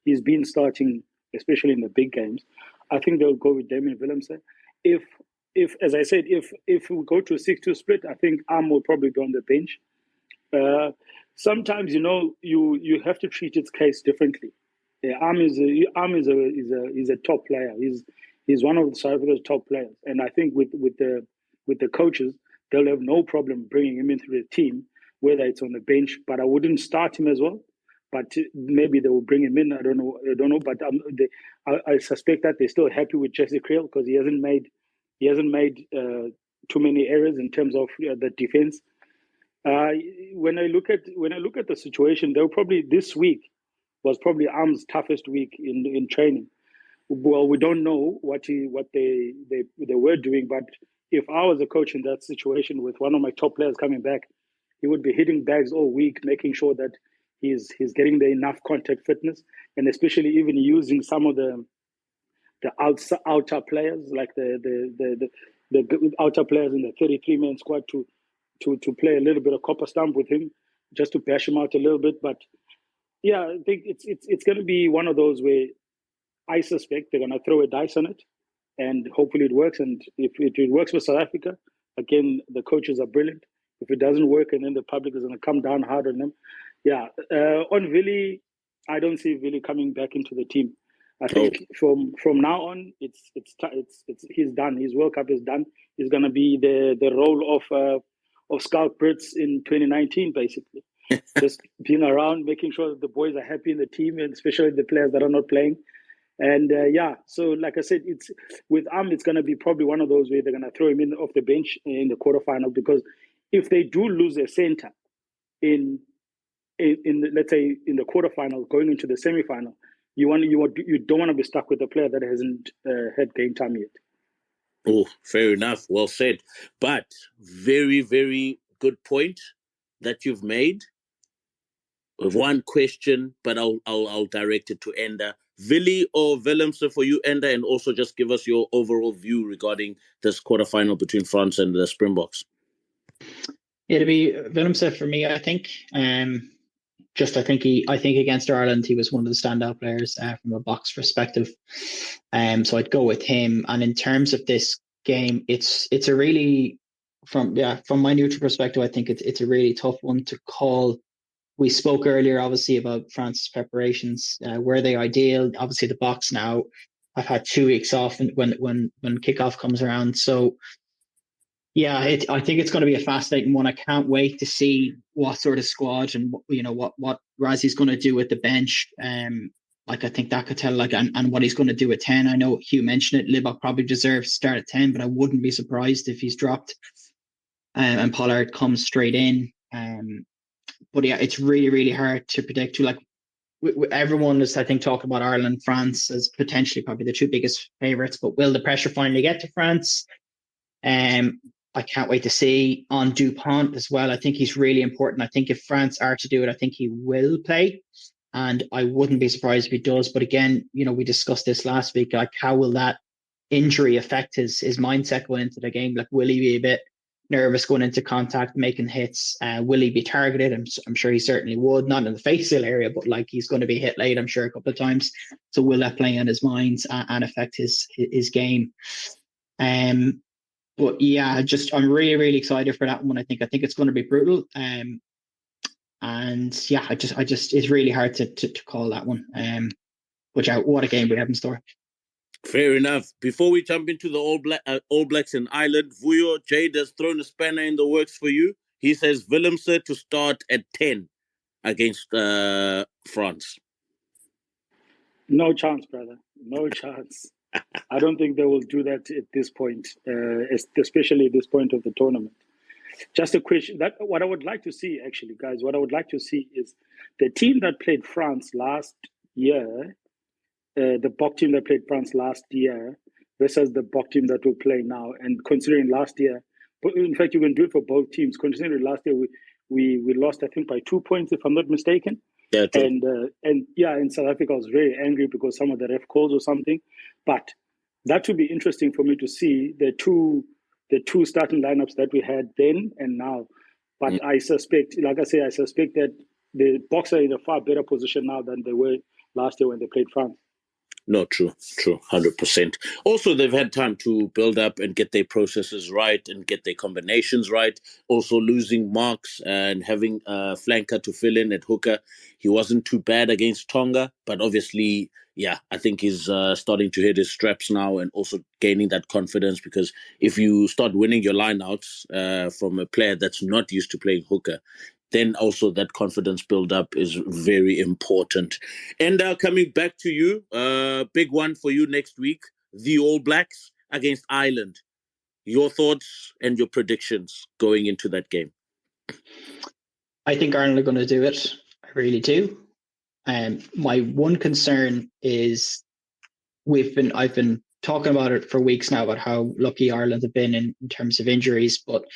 he's been starting, especially in the big games. I think they'll go with Damon Willemse. If as I said, if we go to a 6-2 split, I think Am will probably be on the bench. Sometimes you have to treat its case differently. Am is a top player. He's one of South Africa's top players, and I think with the coaches, they'll have no problem bringing him into the team, whether it's on the bench. But I wouldn't start him as well. But maybe they will bring him in. I don't know. But I suspect that they're still happy with Jesse Creel because he hasn't made too many errors in terms of the defense. When I look at the situation, they'll probably this week was probably Am's toughest week in training. Well, we don't know what they were doing, but if I was a coach in that situation with one of my top players coming back, he would be hitting bags all week, making sure that he's getting the enough contact fitness, and especially even using some of the outer players, like the outer players in the 33-man squad to play a little bit of copper stump with him, just to bash him out a little bit. But yeah, I think it's going to be one of those where I suspect they're going to throw a dice on it, and hopefully it works. And if it works for South Africa, again, the coaches are brilliant. If it doesn't work, and then the public is going to come down hard on them. Yeah, on Vili, I don't see Vili coming back into the team. I think from now on, it's he's done. His World Cup is done. He's going to be the role of Scout Brits in 2019, basically. Just being around, making sure that the boys are happy in the team, and especially the players that are not playing. And so like I said, it's with Am, it's going to be probably one of those where they're going to throw him in off the bench in the quarterfinal, because if they do lose a center in let's say in the quarterfinal going into the semifinal, you don't want to be stuck with a player that hasn't had game time yet. Oh, fair enough. Well said. But very, very good point that you've made. One question, but I'll direct it to Enda. Vili or Willemse for you, Enda, and also just give us your overall view regarding this quarterfinal between France and the Springboks. It'll be Willemse for me, I think. I think against Ireland he was one of the standout players from a box perspective. So I'd go with him. And in terms of this game, it's a really from my neutral perspective, I think it's a really tough one to call. We spoke earlier, obviously, about France's preparations. Were they ideal? Obviously, the box now. I've had 2 weeks off when kickoff comes around. So, yeah, I think it's going to be a fascinating one. I can't wait to see what sort of squad and what Razi's going to do with the bench. Like, I think that could tell, like, and what he's going to do at 10. I know Hugh mentioned it. Libbok probably deserves to start at 10, but I wouldn't be surprised if he's dropped and Pollard comes straight in. But yeah, it's really, really hard to predict. Like, everyone is, I think, talking about Ireland, France as potentially probably the two biggest favourites. But will the pressure finally get to France? I can't wait to see. On Dupont as well, I think he's really important. I think if France are to do it, I think he will play. And I wouldn't be surprised if he does. But again, we discussed this last week. Like, how will that injury affect his mindset going into the game? Like, will he be a bit nervous going into contact, making hits? Will he be targeted? I'm sure he certainly would. Not in the facial area, but like, he's going to be hit late, I'm sure, a couple of times. So will that play on his mind and affect his game? But yeah, I'm really, really excited for that one. I think it's going to be brutal. And yeah, I just it's really hard to call that one. What a game we have in store. Fair enough. Before we jump into the All Blacks in Ireland, Vuyo Jade has thrown a spanner in the works for you. He says Willemse to start at 10 against France. No chance, brother. No chance. I don't think they will do that at this point, especially at this point of the tournament. Just a question. What I would like to see, actually, guys, what I would like to see is the team that played France last year, the Bok team that played France last year versus the Bok team that will play now. And considering last year, but in fact, you can do it for both teams. Considering last year, we lost, I think, by 2 points, if I'm not mistaken. Yeah, true. And in South Africa, I was very angry because some of the ref calls or something. But that would be interesting for me to see the two starting lineups that we had then and now. But I suspect, like I say, that the Boks are in a far better position now than they were last year when they played France. No, true, 100%. Also, they've had time to build up and get their processes right and get their combinations right. Also, losing Marks and having a flanker to fill in at hooker. He wasn't too bad against Tonga, but obviously, yeah, I think he's starting to hit his straps now and also gaining that confidence, because if you start winning your lineouts from a player that's not used to playing hooker, then also that confidence build-up is very important. And coming back to you, big one for you next week, the All Blacks against Ireland. Your thoughts and your predictions going into that game? I think Ireland are going to do it. I really do. My one concern is I've been talking about it for weeks now, about how lucky Ireland have been in terms of injuries, but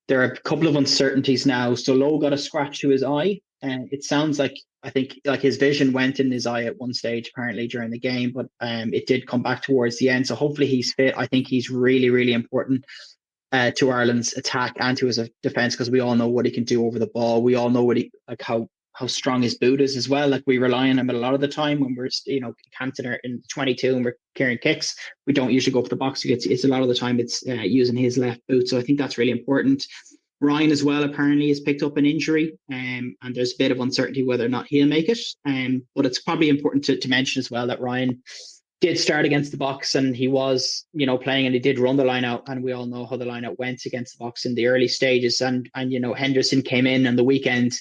there are a couple of uncertainties now. So Lowe got a scratch to his eye, and it sounds like, I think, like his vision went in his eye at one stage apparently during the game, but it did come back towards the end. So hopefully he's fit. I think he's really, really important to Ireland's attack and to his defence, because we all know what he can do over the ball. We all know how strong his boot is as well. Like, we rely on him a lot of the time when we're, camped in 22 and we're carrying kicks. We don't usually go up the box. It's a lot of the time it's using his left boot. So I think that's really important. Ryan as well apparently has picked up an injury, and there's a bit of uncertainty whether or not he'll make it. But it's probably important to mention as well that Ryan did start against the Boks, and he was, playing, and he did run the line out, and we all know how the line out went against the Boks in the early stages. And Henderson came in on the weekend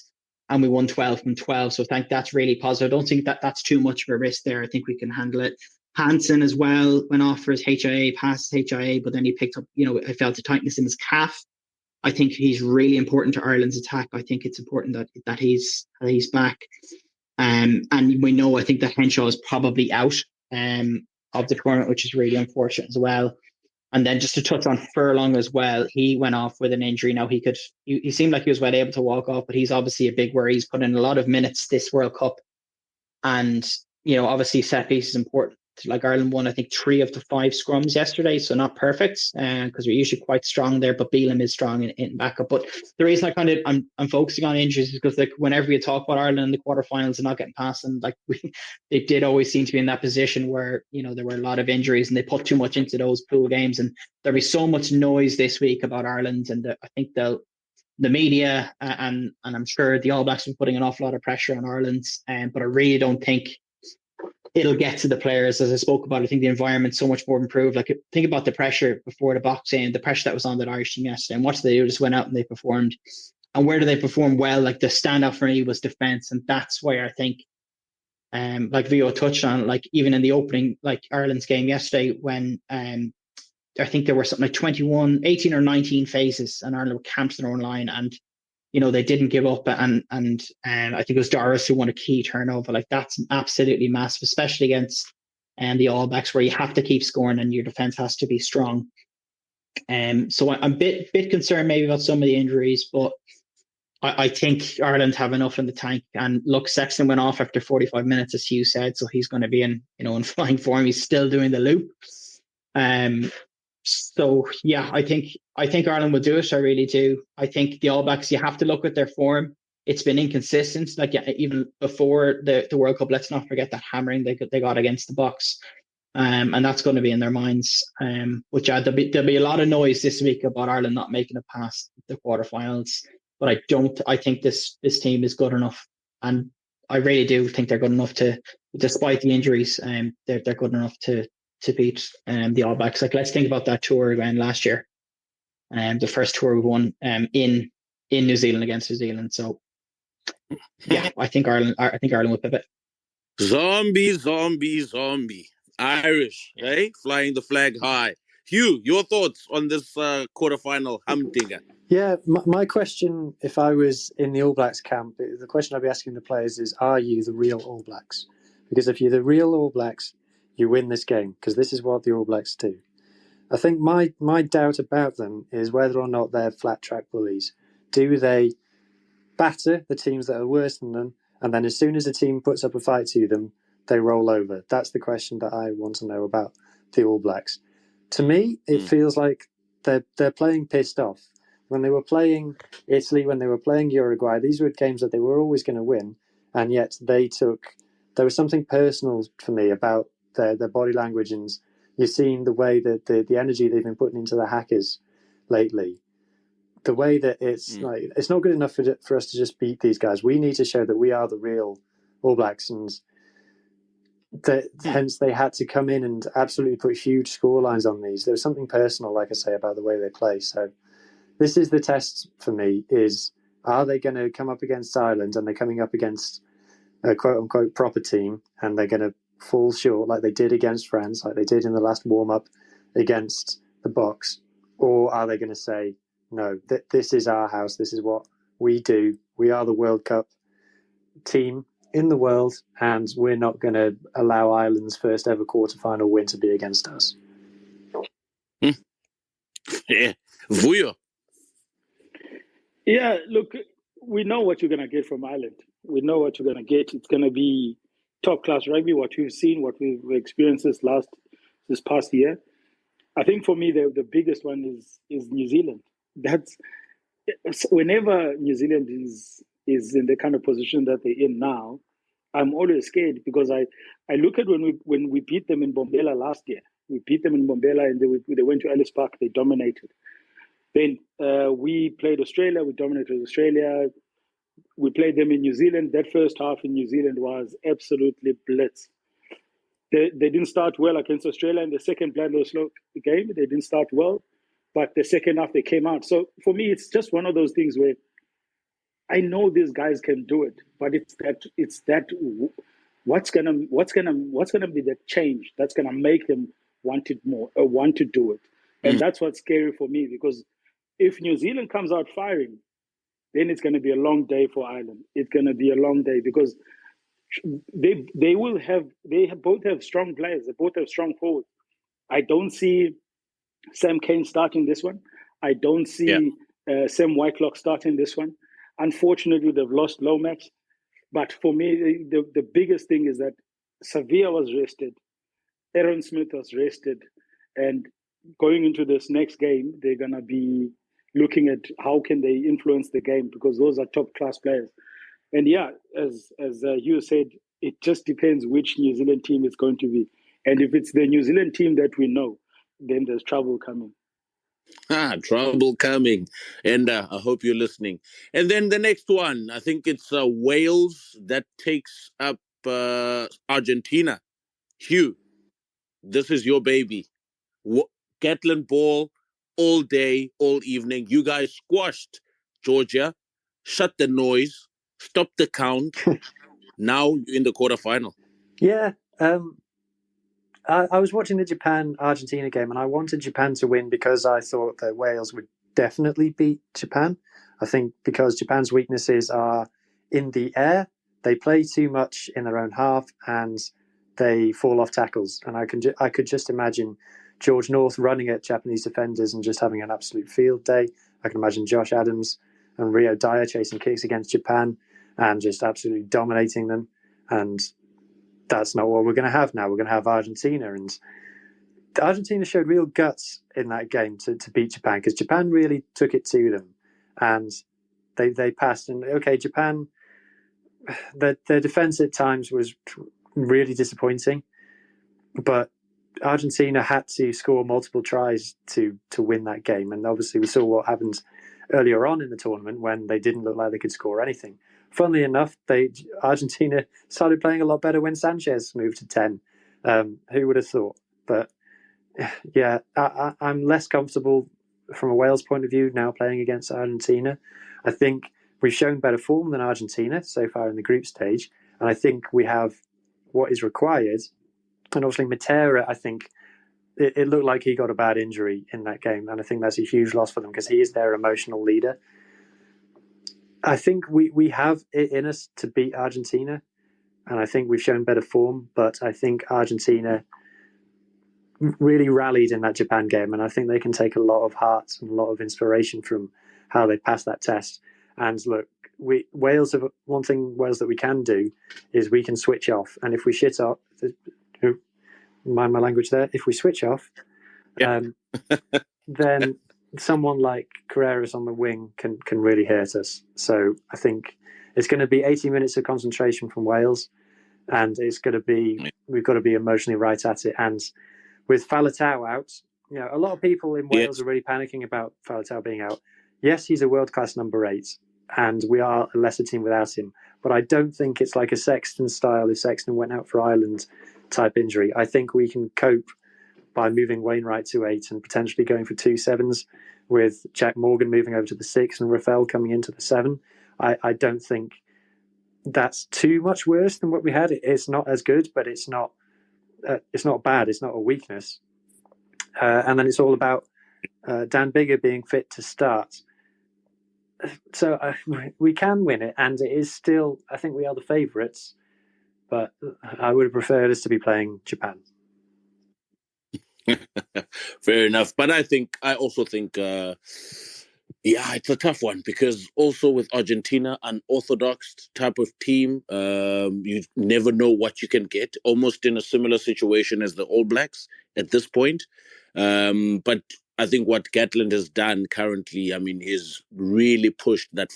and we won 12 from 12. So I think that's really positive. I don't think that's too much of a risk there. I think we can handle it. Hansen as well went off for his HIA, passed his HIA, but then he picked up, I felt the tightness in his calf. I think he's really important to Ireland's attack. I think it's important that he's back. And we know, I think that Henshaw is probably out of the tournament, which is really unfortunate as well. And then just to touch on Furlong as well, he went off with an injury. Now he seemed like he was well able to walk off, but he's obviously a big worry. He's put in a lot of minutes this World Cup, and obviously set piece is important. Like, Ireland won, I think, 3 of the 5 scrums yesterday, so not perfect, because we're usually quite strong there. But Bealham is strong in backup. But the reason I'm focusing on injuries is because, like, whenever you talk about Ireland in the quarterfinals and not getting past them, like, they did always seem to be in that position where there were a lot of injuries and they put too much into those pool games. And there'll be so much noise this week about Ireland, and I think the media and I'm sure the All Blacks are putting an awful lot of pressure on Ireland, but I really don't think it'll get to the players. As I spoke about, I think the environment's so much more improved. Like, think about the pressure before the boxing, the pressure that was on that Irish team yesterday, and what did they do? Just went out and they performed. And where do they perform well? Like, the standout for me was defence, and that's where I think like Vio touched on, like even in the opening, like Ireland's game yesterday, when I think there were something like 18 or 19 phases, and Ireland were camped in their own line, and they didn't give up, and I think it was Doris who won a key turnover. Like that's absolutely massive, especially against the All Blacks, where you have to keep scoring and your defense has to be strong. So I'm a bit concerned maybe about some of the injuries, but I think Ireland have enough in the tank. And look, Sexton went off after 45 minutes, as Hugh said, so he's going to be in flying form. He's still doing the loop. So yeah, I think Ireland will do it. I really do. I think the All Blacks, you have to look at their form. It's been inconsistent. Like even before the World Cup, let's not forget that hammering they got against the Box. And that's going to be in their minds. Which there'll be a lot of noise this week about Ireland not making it past the quarterfinals. But I think this team is good enough, and I really do think they're good enough to, despite the injuries, they're good enough to beat the All Blacks. Like let's think about that tour we won last year, the first tour we won in New Zealand against New Zealand. So yeah, I think Ireland will pivot. Zombie, zombie, zombie. Irish, right? Flying the flag high. Hugh, your thoughts on this quarterfinal humdinger? Yeah, my question, if I was in the All Blacks camp, the question I'd be asking the players is, are you the real All Blacks? Because if you're the real All Blacks, you win this game, because this is what the All Blacks do. I think my doubt about them is whether or not they're flat track bullies. Do they batter the teams that are worse than them, and then as soon as a team puts up a fight to them, they roll over? That's the question that I want to know about the All Blacks. To me, it feels like they're playing pissed off. When they were playing Italy, when they were playing Uruguay, these were games that they were always going to win, and yet there was something personal for me about their body language, and you've seen the way that the energy they've been putting into the Hackers lately. The way that it's not good enough for us to just beat these guys. We need to show that we are the real All Blacks, and hence they had to come in and absolutely put huge score lines on these. There was something personal, like I say, about the way they play. So this is the test for me, is are they going to come up against Ireland, and they're coming up against a quote-unquote proper team, and they're going to fall short like they did against France, like they did in the last warm-up against the Box? Or are they going to say, no, this is our house, this is what we do, we are the World Cup team in the world, and we're not going to allow Ireland's first ever quarterfinal win to be against us? Yeah, Vuyo. Yeah, look, we know what you're going to get from Ireland. We know what you're going to get. It's going to be top-class rugby, what we've seen, what we've experienced this past year. I think for me, the biggest one is New Zealand. That's whenever New Zealand is in the kind of position that they're in now, I'm always scared, because I look at when we beat them in Bombela last year. We beat them in Bombela, and they went to Ellis Park. They dominated. Then we played Australia. We dominated Australia. We played them in New Zealand. That first half in New Zealand was absolutely blitz. They didn't start well against Australia in the second Blunders game. They didn't start well, but the second half they came out. So for me, it's just one of those things where I know these guys can do it, but it's that what's gonna be the change that's gonna make them want it more or want to do it, and that's what's scary for me, because if New Zealand comes out firing, then it's going to be a long day for Ireland. It's going to be a long day, because they both have strong players. They both have strong forwards. I don't see Sam Cane starting this one. I don't see Sam Whitelock starting this one. Unfortunately, they've lost Lomax. But for me, the biggest thing is that Savia was rested. Aaron Smith was rested. And going into this next game, they're going to be looking at how can they influence the game, because those are top-class players. And yeah, as Hugh said, it just depends which New Zealand team it's going to be. And if it's the New Zealand team that we know, then there's trouble coming. Trouble coming. And I hope you're listening. And then the next one, I think it's Wales that takes up Argentina. Hugh, this is your baby. Gatlin ball all day, all evening. You guys squashed Georgia, shut the noise, stopped the count. Now you're in the quarterfinal. Yeah, I was watching the Japan-Argentina game, and I wanted Japan to win because I thought that Wales would definitely beat Japan. I think because Japan's weaknesses are in the air, they play too much in their own half, and they fall off tackles. And I could just imagine George North running at Japanese defenders and just having an absolute field day. I can imagine Josh Adams and Rio Dyer chasing kicks against Japan and just absolutely dominating them. And that's not what we're going to have now. We're going to have Argentina, and Argentina showed real guts in that game to beat Japan, because Japan really took it to them, and they passed. And okay, Japan, their defense at times was really disappointing, but Argentina had to score multiple tries to win that game. And obviously we saw what happened earlier on in the tournament when they didn't look like they could score anything. Funnily enough, Argentina started playing a lot better when Sanchez moved to 10. Who would have thought? But yeah, I'm less comfortable from a Wales point of view now playing against Argentina. I think we've shown better form than Argentina so far in the group stage, and I think we have what is required. And obviously Matera, I think it looked like he got a bad injury in that game, and I think that's a huge loss for them because he is their emotional leader. I think we have it in us to beat Argentina, and I think we've shown better form, but I think Argentina really rallied in that Japan game, and I think they can take a lot of heart and a lot of inspiration from how they passed that test. And look, Wales have one thing Wales that we can do is we can switch off, and if we shit up, mind my language there, if we switch off, then someone like Carreras on the wing can really hurt us. So I think it's going to be 80 minutes of concentration from Wales, and we've got to be emotionally right at it. And with Faletau out, a lot of people in Wales are really panicking about Faletau being out. Yes, he's a world-class number 8, and we are a lesser team without him. But I don't think it's like a Sexton style, if Sexton went out for Ireland type injury. I think we can cope by moving Wainwright to 8 and potentially going for 2 7s, with Jack Morgan moving over to the 6 and Rafael coming into the 7. I don't think that's too much worse than what we had. It's not as good, but it's not bad. It's not a weakness. And then it's all about Dan Biggar being fit to start. So we can win it, and it is still, I think we are the favourites, but I would have preferred us to be playing Japan. Fair enough. But I also think, it's a tough one, because also with Argentina, an orthodox type of team, you never know what you can get, almost in a similar situation as the All Blacks at this point. But I think what Gatland has done currently, he's really pushed that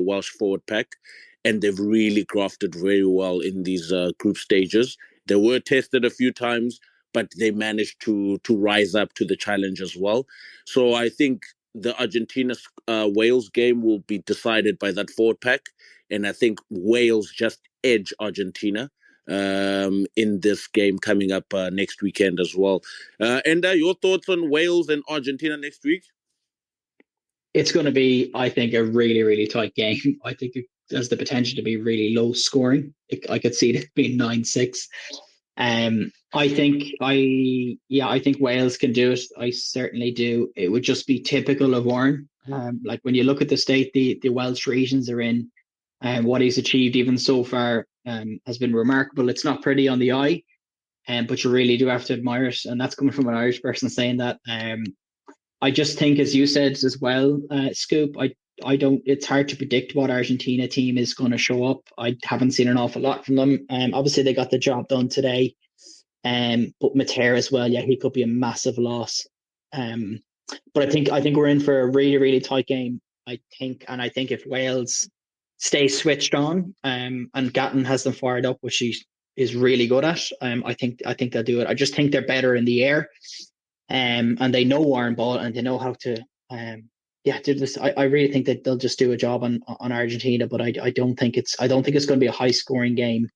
Welsh forward pack, and they've really grafted very well in these group stages. They were tested a few times, but they managed to rise up to the challenge as well. So I think the Argentina-Wales game will be decided by that forward pack, and I think Wales just edge Argentina in this game coming up next weekend as well. Enda, your thoughts on Wales and Argentina next week? It's going to be, I think, a really, really tight game. I think it has the potential to be really low scoring. I could see it being 9-6. I think Wales can do it. I certainly do. It would just be typical of Warren. Like when you look at the state the Welsh regions are in, and what he's achieved even so far has been remarkable. It's not pretty on the eye, but you really do have to admire it. And that's coming from an Irish person saying that. I just think, as you said as well, Scoop, I don't. It's hard to predict what Argentina team is going to show up. I haven't seen an awful lot from them. Obviously, they got the job done today. But Matera as well, he could be a massive loss. But I think we're in for a really, really tight game. I think if Wales stay switched on, and Gatton has them fired up, which he is really good at, I think they'll do it. I just think they're better in the air, and they know Warren Ball, and they know how to do this. I really think that they'll just do a job on Argentina, but I don't think it's going to be a high scoring game.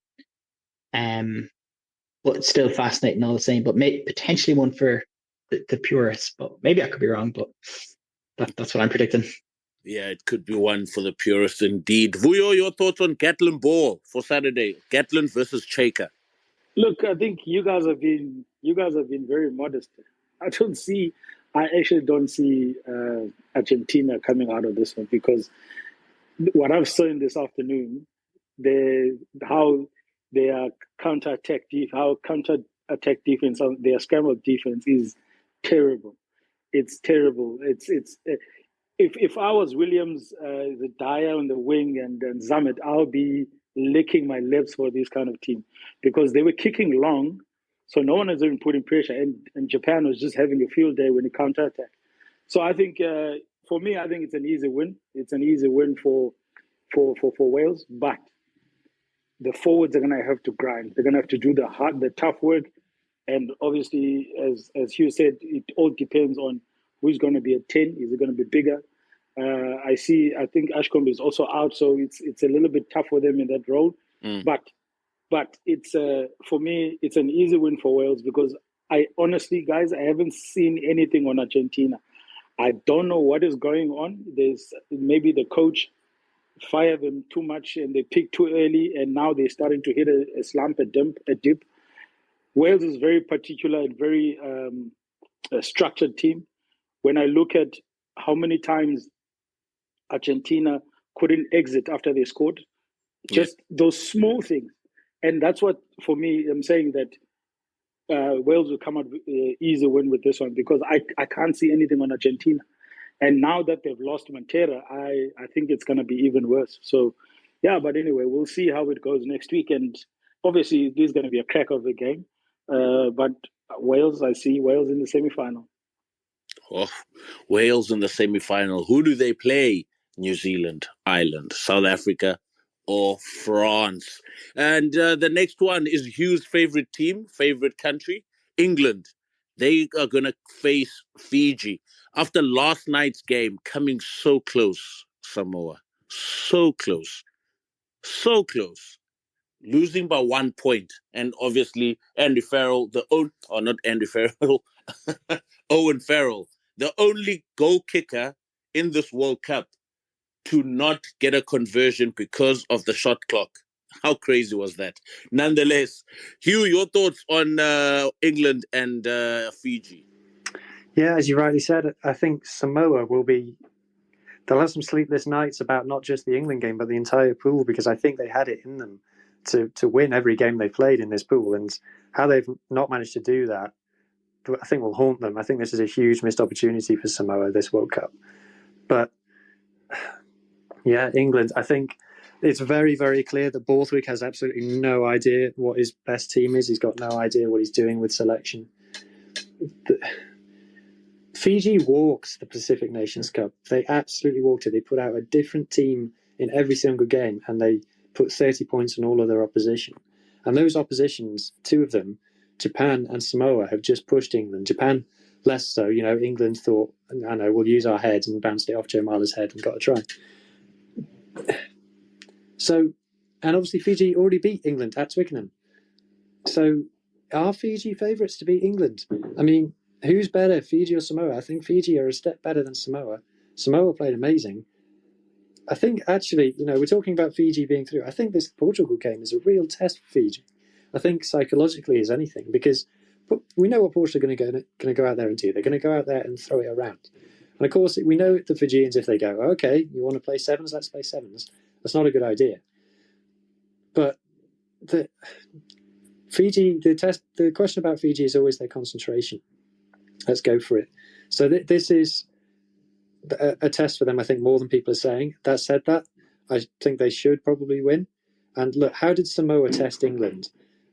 But it's still fascinating all the same. But potentially one for the purists. But maybe I could be wrong. But that's what I'm predicting. Yeah, it could be one for the purists indeed. Vuyo, your thoughts on Gatland Ball for Saturday? Gatland versus Shaker. Look, I think you guys have been very modest. I actually don't see Argentina coming out of this one, because what I've seen this afternoon, how their how counter attack defense, their scramble defense is terrible. It's terrible. If I was Williams, the Dyer on the wing, and Zamet, I'll be licking my lips for this kind of team, because they were kicking long, so no one was even putting pressure, and Japan was just having a field day when it counter attack. So I think, for me, I think it's an easy win. It's an easy win for Wales, but the forwards are going to have to grind. They're going to have to do the tough work, and obviously, as Hugh said, it all depends on who's going to be at 10. Is it going to be bigger? I think Ashcombe is also out, so it's a little bit tough for them in that role. But it's for me, it's an easy win for Wales, because I honestly, guys, I haven't seen anything on Argentina. I don't know what is going on. There's maybe the coach fired them too much and they picked too early, and now they're starting to hit a slump, a dip. Wales is very particular and very a structured team. When I look at how many times Argentina couldn't exit after they scored, just those small things. And that's what, for me, I'm saying that Wales will come out with an easy win with this one, because I can't see anything on Argentina. And now that they've lost Montero, I think it's going to be even worse. So, yeah, but anyway, we'll see how it goes next week. And obviously, this is going to be a crack of a game. But Wales, I see Wales in the semi-final. Oh, Wales in the semi-final. Who do they play? New Zealand, Ireland, South Africa, or France? And the next one is Hugh's favorite team, favorite country, England. They are going to face Fiji. After last night's game, coming so close, Samoa. So close. So close. Losing by 1 point. And obviously, Andy Farrell, not Andy Farrell, Owen Farrell, the only goal kicker in this World Cup to not get a conversion because of the shot clock. How crazy was that? Nonetheless, Hugh, your thoughts on England and Fiji? Yeah, as you rightly said, I think Samoa they'll have some sleepless nights about not just the England game, but the entire pool, because I think they had it in them to win every game they played in this pool. And how they've not managed to do that, I think, will haunt them. I think this is a huge missed opportunity for Samoa this World Cup. But yeah, England, I think it's very, very clear that Borthwick has absolutely no idea what his best team is. He's got no idea what he's doing with selection. Fiji walked the Pacific Nations Cup. They absolutely walked it. They put out a different team in every single game, and they put 30 points on all of their opposition. And those oppositions, two of them, Japan and Samoa, have just pushed England. Japan, less so. England thought, I know, we'll use our heads, and bounced it off Joe Marler's head and got a try. So, and obviously Fiji already beat England at Twickenham. So, are Fiji favourites to beat England? I mean, who's better, Fiji or Samoa? I think Fiji are a step better than Samoa. Samoa played amazing. I think, actually, we're talking about Fiji being through. I think this Portugal game is a real test for Fiji. I think psychologically as anything, because we know what Portugal are going to go out there and do. They're going to go out there and throw it around. And of course, we know the Fijians, if they go, okay, you want to play sevens, let's play sevens. That's not a good idea. But the question about Fiji is always their concentration. Let's go for it. So this is a test for them, I think, more than people are saying. That said, I think they should probably win. And look, how did Samoa test England?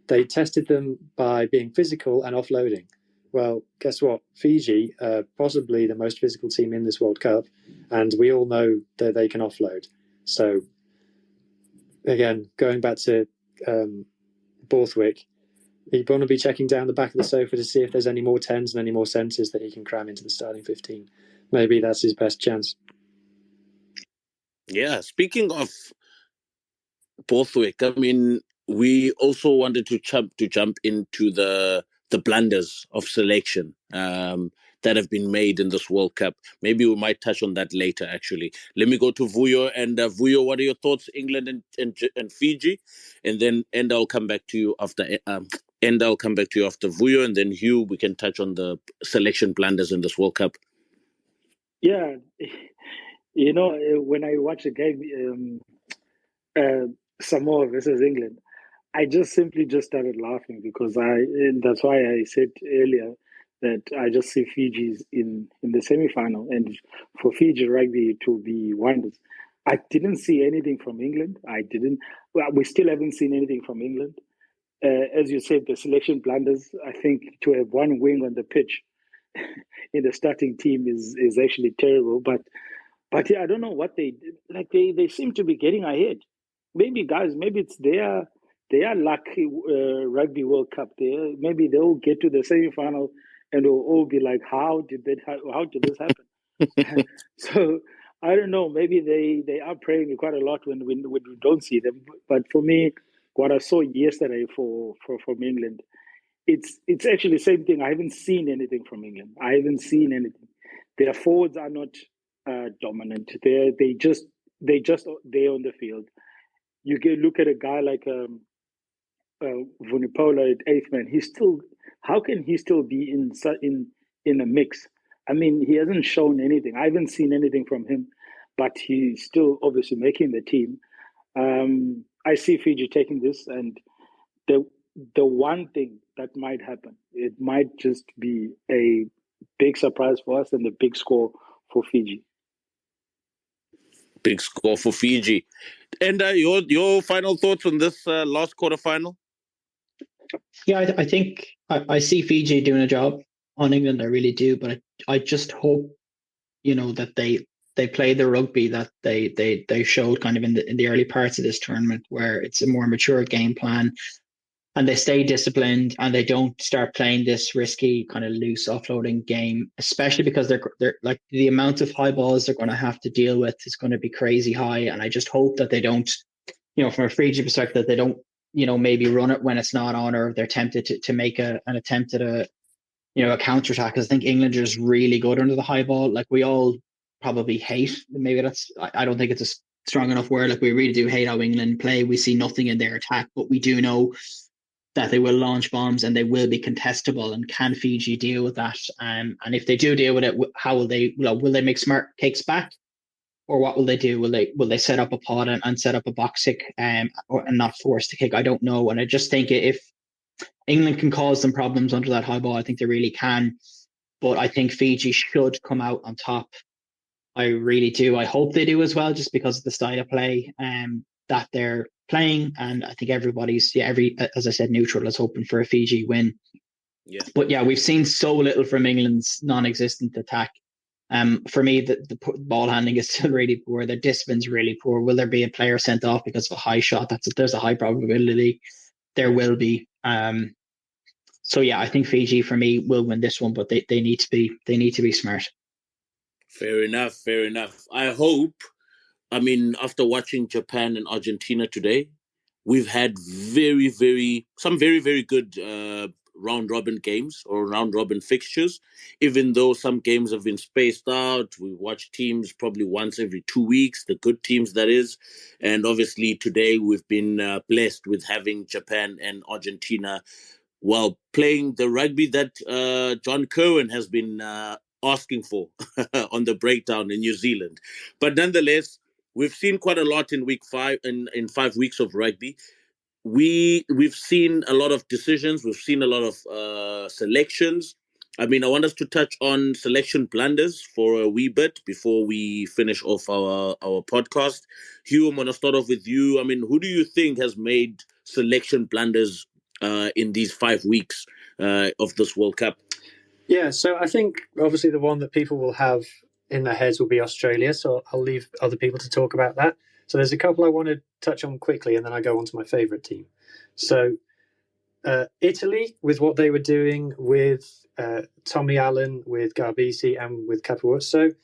They tested them by being physical and offloading. Well, guess what? Fiji are possibly the most physical team in this World Cup, and we all know that they can offload. So, again, going back to Borthwick, he'd want to be checking down the back of the sofa to see if there's any more 10s and any more centres that he can cram into the starting 15. Maybe that's his best chance. Yeah, speaking of Borthwick, I mean, we also wanted to jump into the blunders of selection that have been made in this World Cup. Maybe we might touch on that later, actually. Let me go to Vuyo. And Vuyo, what are your thoughts, England and Fiji? And I'll come back to you after And I'll come back to you after Vuyo, and then Hugh, we can touch on the selection blunders in this World Cup. Yeah, when I watch a game, Samoa versus England, I just simply started laughing because and that's why I said earlier that I just see Fiji's in the semi-final, and for Fiji rugby to be wonders. I didn't see anything from England. We still haven't seen anything from England. As you said, the selection blunders, I think to have one wing on the pitch in the starting team is actually terrible. But yeah, I don't know what they did. Like they seem to be getting ahead. Maybe it's their luck, Rugby World Cup. Maybe they'll get to the semi-final and we'll all be like, how did this happen? So I don't know. Maybe they are praying quite a lot when we don't see them. But for me, what I saw yesterday from England, it's actually the same thing. I haven't seen anything from England. I haven't seen anything. Their forwards are not dominant. They just there on the field. You can look at a guy like Vunipola at eighth man. How can he still be in a mix? I mean, he hasn't shown anything. I haven't seen anything from him, but he's still obviously making the team. I see Fiji taking this, and the one thing that might happen, it might just be a big surprise for us and a big score for Fiji. Big score for Fiji. And your final thoughts on this last quarterfinal? Yeah, I think I see Fiji doing a job on England. I really do, but I just hope, that they play the rugby that they showed kind of in the early parts of this tournament, where it's a more mature game plan, and they stay disciplined and they don't start playing this risky kind of loose offloading game, especially because they're like the amount of high balls they're going to have to deal with is going to be crazy high. And I just hope that they don't, from a Fiji perspective, that they don't, maybe run it when it's not on, or they're tempted to make an attempt at a counter attack. Because I think England is really good under the high ball. Like we all probably hate, maybe I don't think it's a strong enough word. Like we really do hate how England play. We see nothing in their attack, but we do know that they will launch bombs and they will be contestable. And can Fiji deal with that? And if they do deal with it, how will they? Will they make smart kicks back, or what will they do? Will they set up a pod and set up a box kick and not force the kick? I don't know. And I just think if England can cause them problems under that high ball, I think they really can. But I think Fiji should come out on top. I really do. I hope they do as well, just because of the style of play that they're playing. And I think everybody's, as I said, neutral is hoping for a Fiji win. Yeah. But yeah, we've seen so little from England's non-existent attack. For me, the ball handling is still really poor. The discipline's really poor. Will there be a player sent off because of a high shot? There's a high probability there will be. So yeah, I think Fiji for me will win this one, but they need to be smart. Fair enough. I hope. I mean, after watching Japan and Argentina today, we've had some very good round robin games or round robin fixtures. Even though some games have been spaced out, we watch teams probably once every 2 weeks, the good teams that is. And obviously today we've been blessed with having Japan and Argentina playing the rugby that John Kerwin has been asking for on the breakdown in New Zealand. But nonetheless, we've seen quite a lot in week 5 in 5 weeks of rugby. We've seen a lot of decisions. We've seen a lot of selections. I mean, I want us to touch on selection blunders for a wee bit before we finish off our podcast. Hugh, I'm going to start off with you. I mean, who do you think has made selection blunders in these 5 weeks of this World Cup? Yeah, so I think obviously the one that people will have in their heads will be Australia, so I'll leave other people to talk about that. So there's a couple I want to touch on quickly, and then I go on to my favourite team. So Italy, with what they were doing with Tommy Allen, with Garbisi, and with Capuozzo,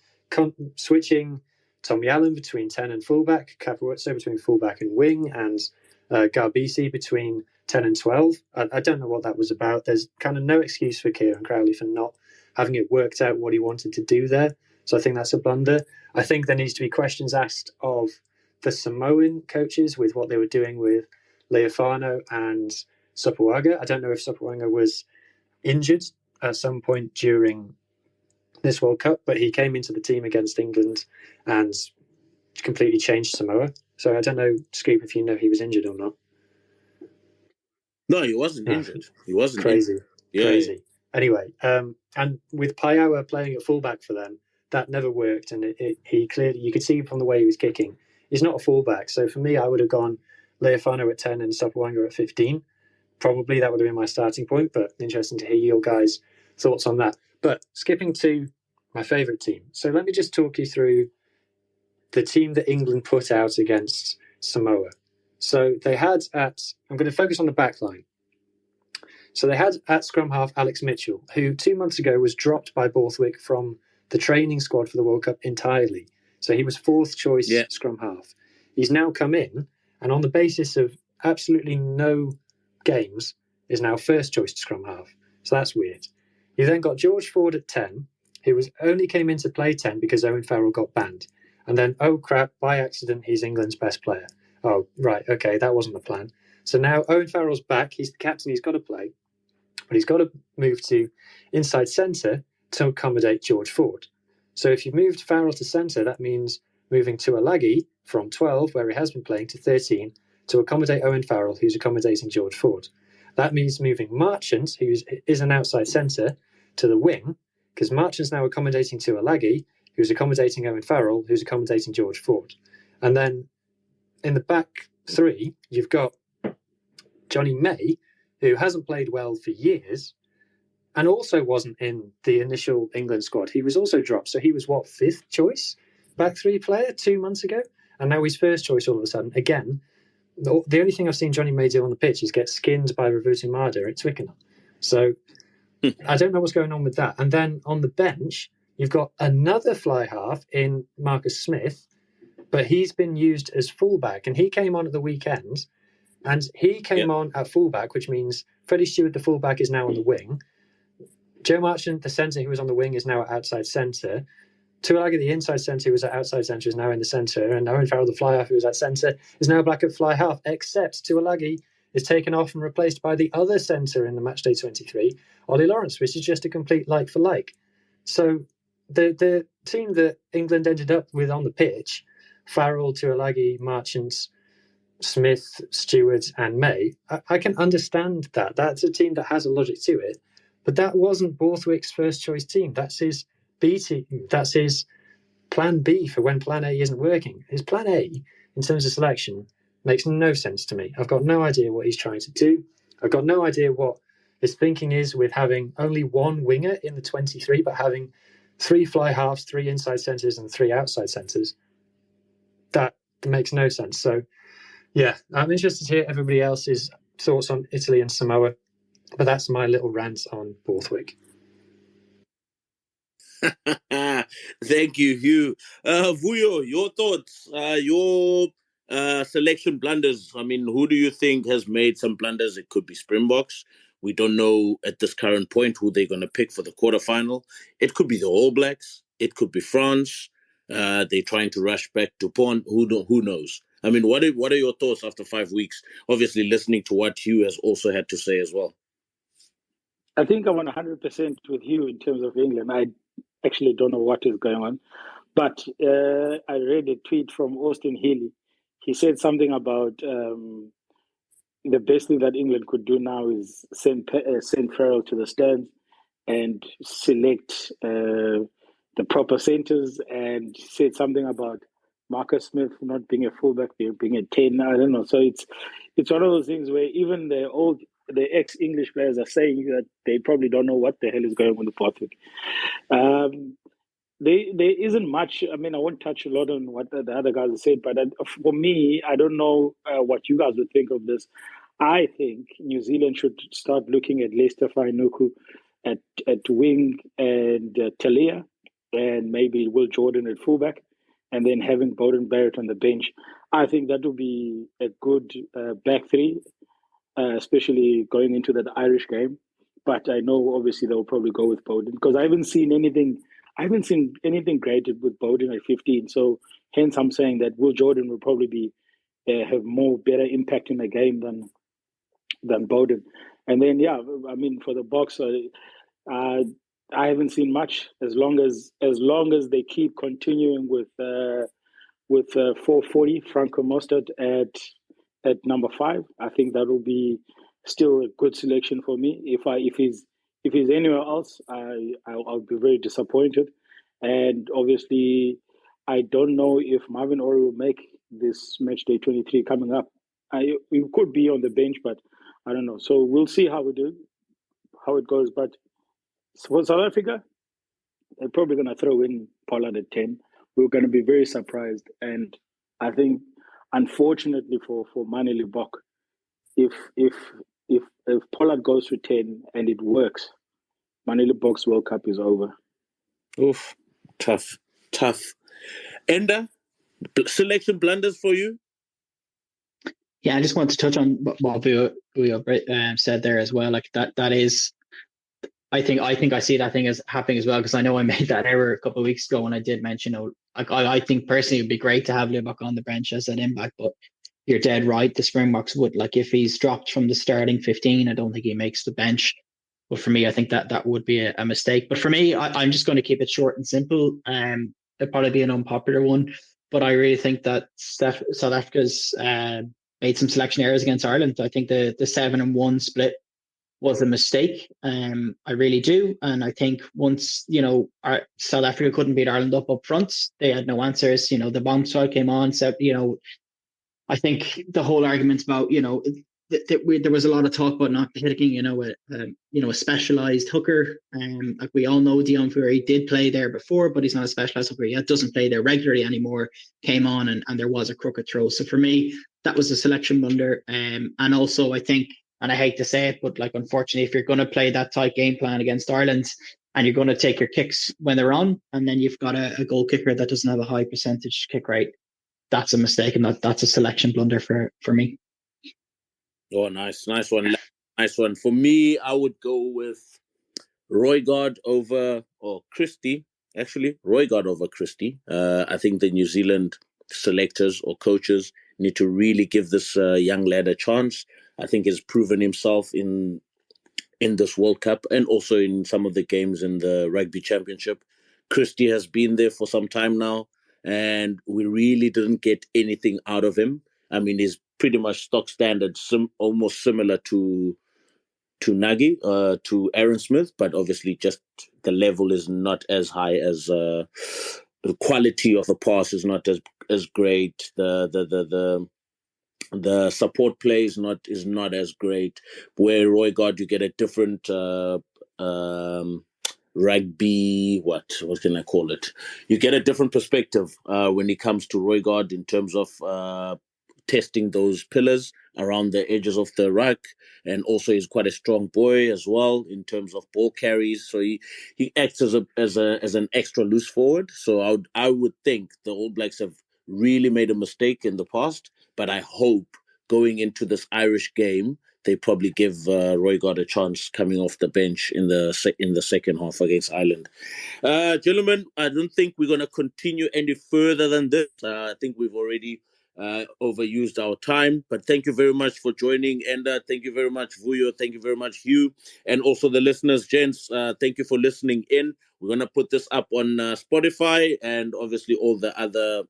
switching Tommy Allen between 10 and fullback, Capuozzo between fullback and wing, and Garbisi between 10 and 12. I don't know what that was about. There's kind of no excuse for Kieran Crowley for not having it worked out what he wanted to do there. So I think that's a blunder. I think there needs to be questions asked of the Samoan coaches with what they were doing with Leofano and Sopoaga. I don't know if Sopoaga was injured at some point during this World Cup, but he came into the team against England and completely changed Samoa. So I don't know, Scoop, if you know he was injured or not. No, he wasn't injured. He wasn't crazy, injured. Yeah. crazy. Anyway, and with Paiawa playing at fullback for them, that never worked, and he clearly, you could see from the way he was kicking, he's not a fullback. So for me, I would have gone Leofano at 10 and Sopoaga at 15. Probably that would have been my starting point, but interesting to hear your guys' thoughts on that. But skipping to my favourite team. So let me just talk you through the team that England put out against Samoa. So they had I'm going to focus on the back line. So they had at scrum half Alex Mitchell, who 2 months ago was dropped by Borthwick from the training squad for the World Cup entirely. So he was fourth choice scrum half. He's now come in, and on the basis of absolutely no games, is now first choice scrum half. So that's weird. You then got George Ford at 10, who only came into play 10 because Owen Farrell got banned. And then, oh crap, by accident, he's England's best player. Oh, right, okay, that wasn't the plan. So now Owen Farrell's back, he's the captain, he's got to play. But he's got to move to inside centre to accommodate George Ford. So if you've moved Farrell to centre, that means moving Tuilagi from 12, where he has been playing, to 13 to accommodate Owen Farrell, who's accommodating George Ford. That means moving Marchant, who is an outside centre, to the wing, because Marchant's now accommodating Tuilagi, who's accommodating Owen Farrell, who's accommodating George Ford. And then in the back three, you've got Johnny May, who hasn't played well for years, and also wasn't in the initial England squad. He was also dropped. So he was, fifth choice back three player 2 months ago? And now he's first choice all of a sudden. Again, the only thing I've seen Johnny May do on the pitch is get skinned by Ravutu Mada at Twickenham. So I don't know what's going on with that. And then on the bench, you've got another fly half in Marcus Smith, but he's been used as fullback. And he came on at the weekend, and he came on at fullback, which means Freddie Stewart, the fullback, is now on the wing. Joe Marchant, the centre who was on the wing, is now at outside centre. Tuilagi, the inside centre who was at outside centre, is now in the centre. And Owen Farrell, the fly half who was at centre, is now back at fly half, except Tuilagi is taken off and replaced by the other centre in the Matchday 23, Ollie Lawrence, which is just a complete like for like. So the team that England ended up with on the pitch, Farrell, Tuilagi, Marchant, Smith, Stewart, and May, I can understand that. That's a team that has a logic to it. But that wasn't Borthwick's first choice team. That's his B team. That's his plan B for when plan A isn't working. His plan A, in terms of selection, makes no sense to me. I've got no idea what he's trying to do. I've got no idea what his thinking is with having only one winger in the 23, but having 3 fly halves, 3 inside centres, and 3 outside centres. That makes no sense. So, yeah, I'm interested to hear everybody else's thoughts on Italy and Samoa, but that's my little rant on Borthwick. Thank you, Hugh. Vuyo, your thoughts, your selection blunders. I mean, who do you think has made some blunders? It could be Springboks. We don't know at this current point who they're going to pick for the quarterfinal. It could be the Allblacks. It could be France. They're trying to rush back to Pond. Who knows? I mean, what are your thoughts after 5 weeks? Obviously, listening to what Hugh has also had to say as well. I think I'm 100% with you in terms of England. I actually don't know what is going on. But I read a tweet from Austin Healy. He said something about the best thing that England could do now is send Farrell to the stands and select the proper centres, and said something about Marcus Smith not being a fullback, being a 10. I don't know. So it's one of those things where even the ex-English players are saying that they probably don't know what the hell is going on with Borthwick. There isn't much. I mean, I won't touch a lot on what the other guys have said, but for me, I don't know what you guys would think of this. I think New Zealand should start looking at Leicester Fainuku at wing and Talia, and maybe Will Jordan at fullback, and then having Bowden Barrett on the bench. I think that would be a good back three, especially going into that Irish game. But I know obviously they'll probably go with Bowden because I haven't seen anything great with Bowden at 15. So hence I'm saying that Will Jordan will probably have better impact in the game Bowden. And then, yeah, I mean, for the Boks, I haven't seen much. As long as they keep continuing with 440 Franco Mostert at number 5, I think that will be still a good selection for me. If he's anywhere else, I'll be very disappointed. And obviously, I don't know if Marvin Orie will make this match day 23 coming up. He could be on the bench, but I don't know. So we'll see how it goes. But for South Africa, they're probably going to throw in Pollard at 10. We're going to be very surprised. And I think, unfortunately for Maneli Bok, if Pollard goes to 10 and it works, Maneli Bok's World Cup is over. Oof, tough. Enda, selection blunders for you? Yeah, I just want to touch on what Vuyo said there as well. Like that is, I think I see that thing as happening as well, because I know I made that error a couple of weeks ago when I did mention, I think personally it would be great to have Libbok on the bench as an impact, but you're dead right. The Springboks would, like, if he's dropped from the starting 15, I don't think he makes the bench. But for me, I think that would be a mistake. But for me, I'm just going to keep it short and simple. It'd probably be an unpopular one, but I really think that South Africa's made some selection errors against Ireland. I think the 7-1 split was a mistake. I really do. And I think once, South Africa couldn't beat Ireland up front, they had no answers. The bomb squad came on. So, I think the whole argument about, there was a lot of talk about not picking, a specialised hooker. Like we all know, Deon Fury did play there before, but he's not a specialised hooker yet. Doesn't play there regularly anymore. Came on and there was a crooked throw. So for me, that was a selection blunder. And also, I think, and I hate to say it, but like, unfortunately, if you're going to play that tight game plan against Ireland and you're going to take your kicks when they're on, and then you've got a goal kicker that doesn't have a high percentage kick rate, that's a mistake, and that's a selection blunder for me. Oh, nice one. For me, I would go with Roygaard over Christie. Actually, Roygaard over Christie. I think the New Zealand selectors or coaches need to really give this young lad a chance. I think he's proven himself in this World Cup and also in some of the games in the Rugby Championship. Christie has been there for some time now, and we really didn't get anything out of him. I mean, he's pretty much stock standard, almost similar to Nagy, to Aaron Smith, but obviously just the level is not as high as the quality of the pass is not as great. The support play is not as great. Where Roygaard, you get a different rugby, what can I call it? You get a different perspective when it comes to Roygaard in terms of testing those pillars around the edges of the ruck, and also he's quite a strong boy as well in terms of ball carries. So he acts as an extra loose forward. So I would think the All Blacks have really made a mistake in the past, but I hope going into this Irish game they probably give Roygaard a chance coming off the bench in the second half against Ireland. Gentlemen, I don't think we're going to continue any further than this. I think we've already overused our time, but thank you very much for joining, Enda. Thank you very much, Vuyo. Thank you very much, Hugh, and also the listeners, gents. Thank you for listening in. We're going to put this up on Spotify and obviously all the other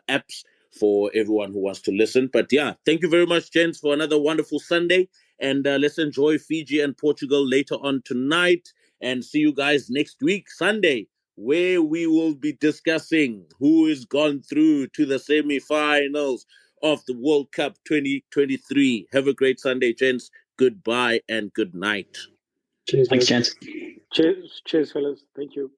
apps for everyone who wants to listen. But yeah, thank you very much, gents, for another wonderful Sunday. And let's enjoy Fiji and Portugal later on tonight. And see you guys next week, Sunday, where we will be discussing who has gone through to the semi-finals of the World Cup 2023. Have a great Sunday, gents. Goodbye and good night. Cheers. Thanks, gents. Cheers, fellas. Thank you.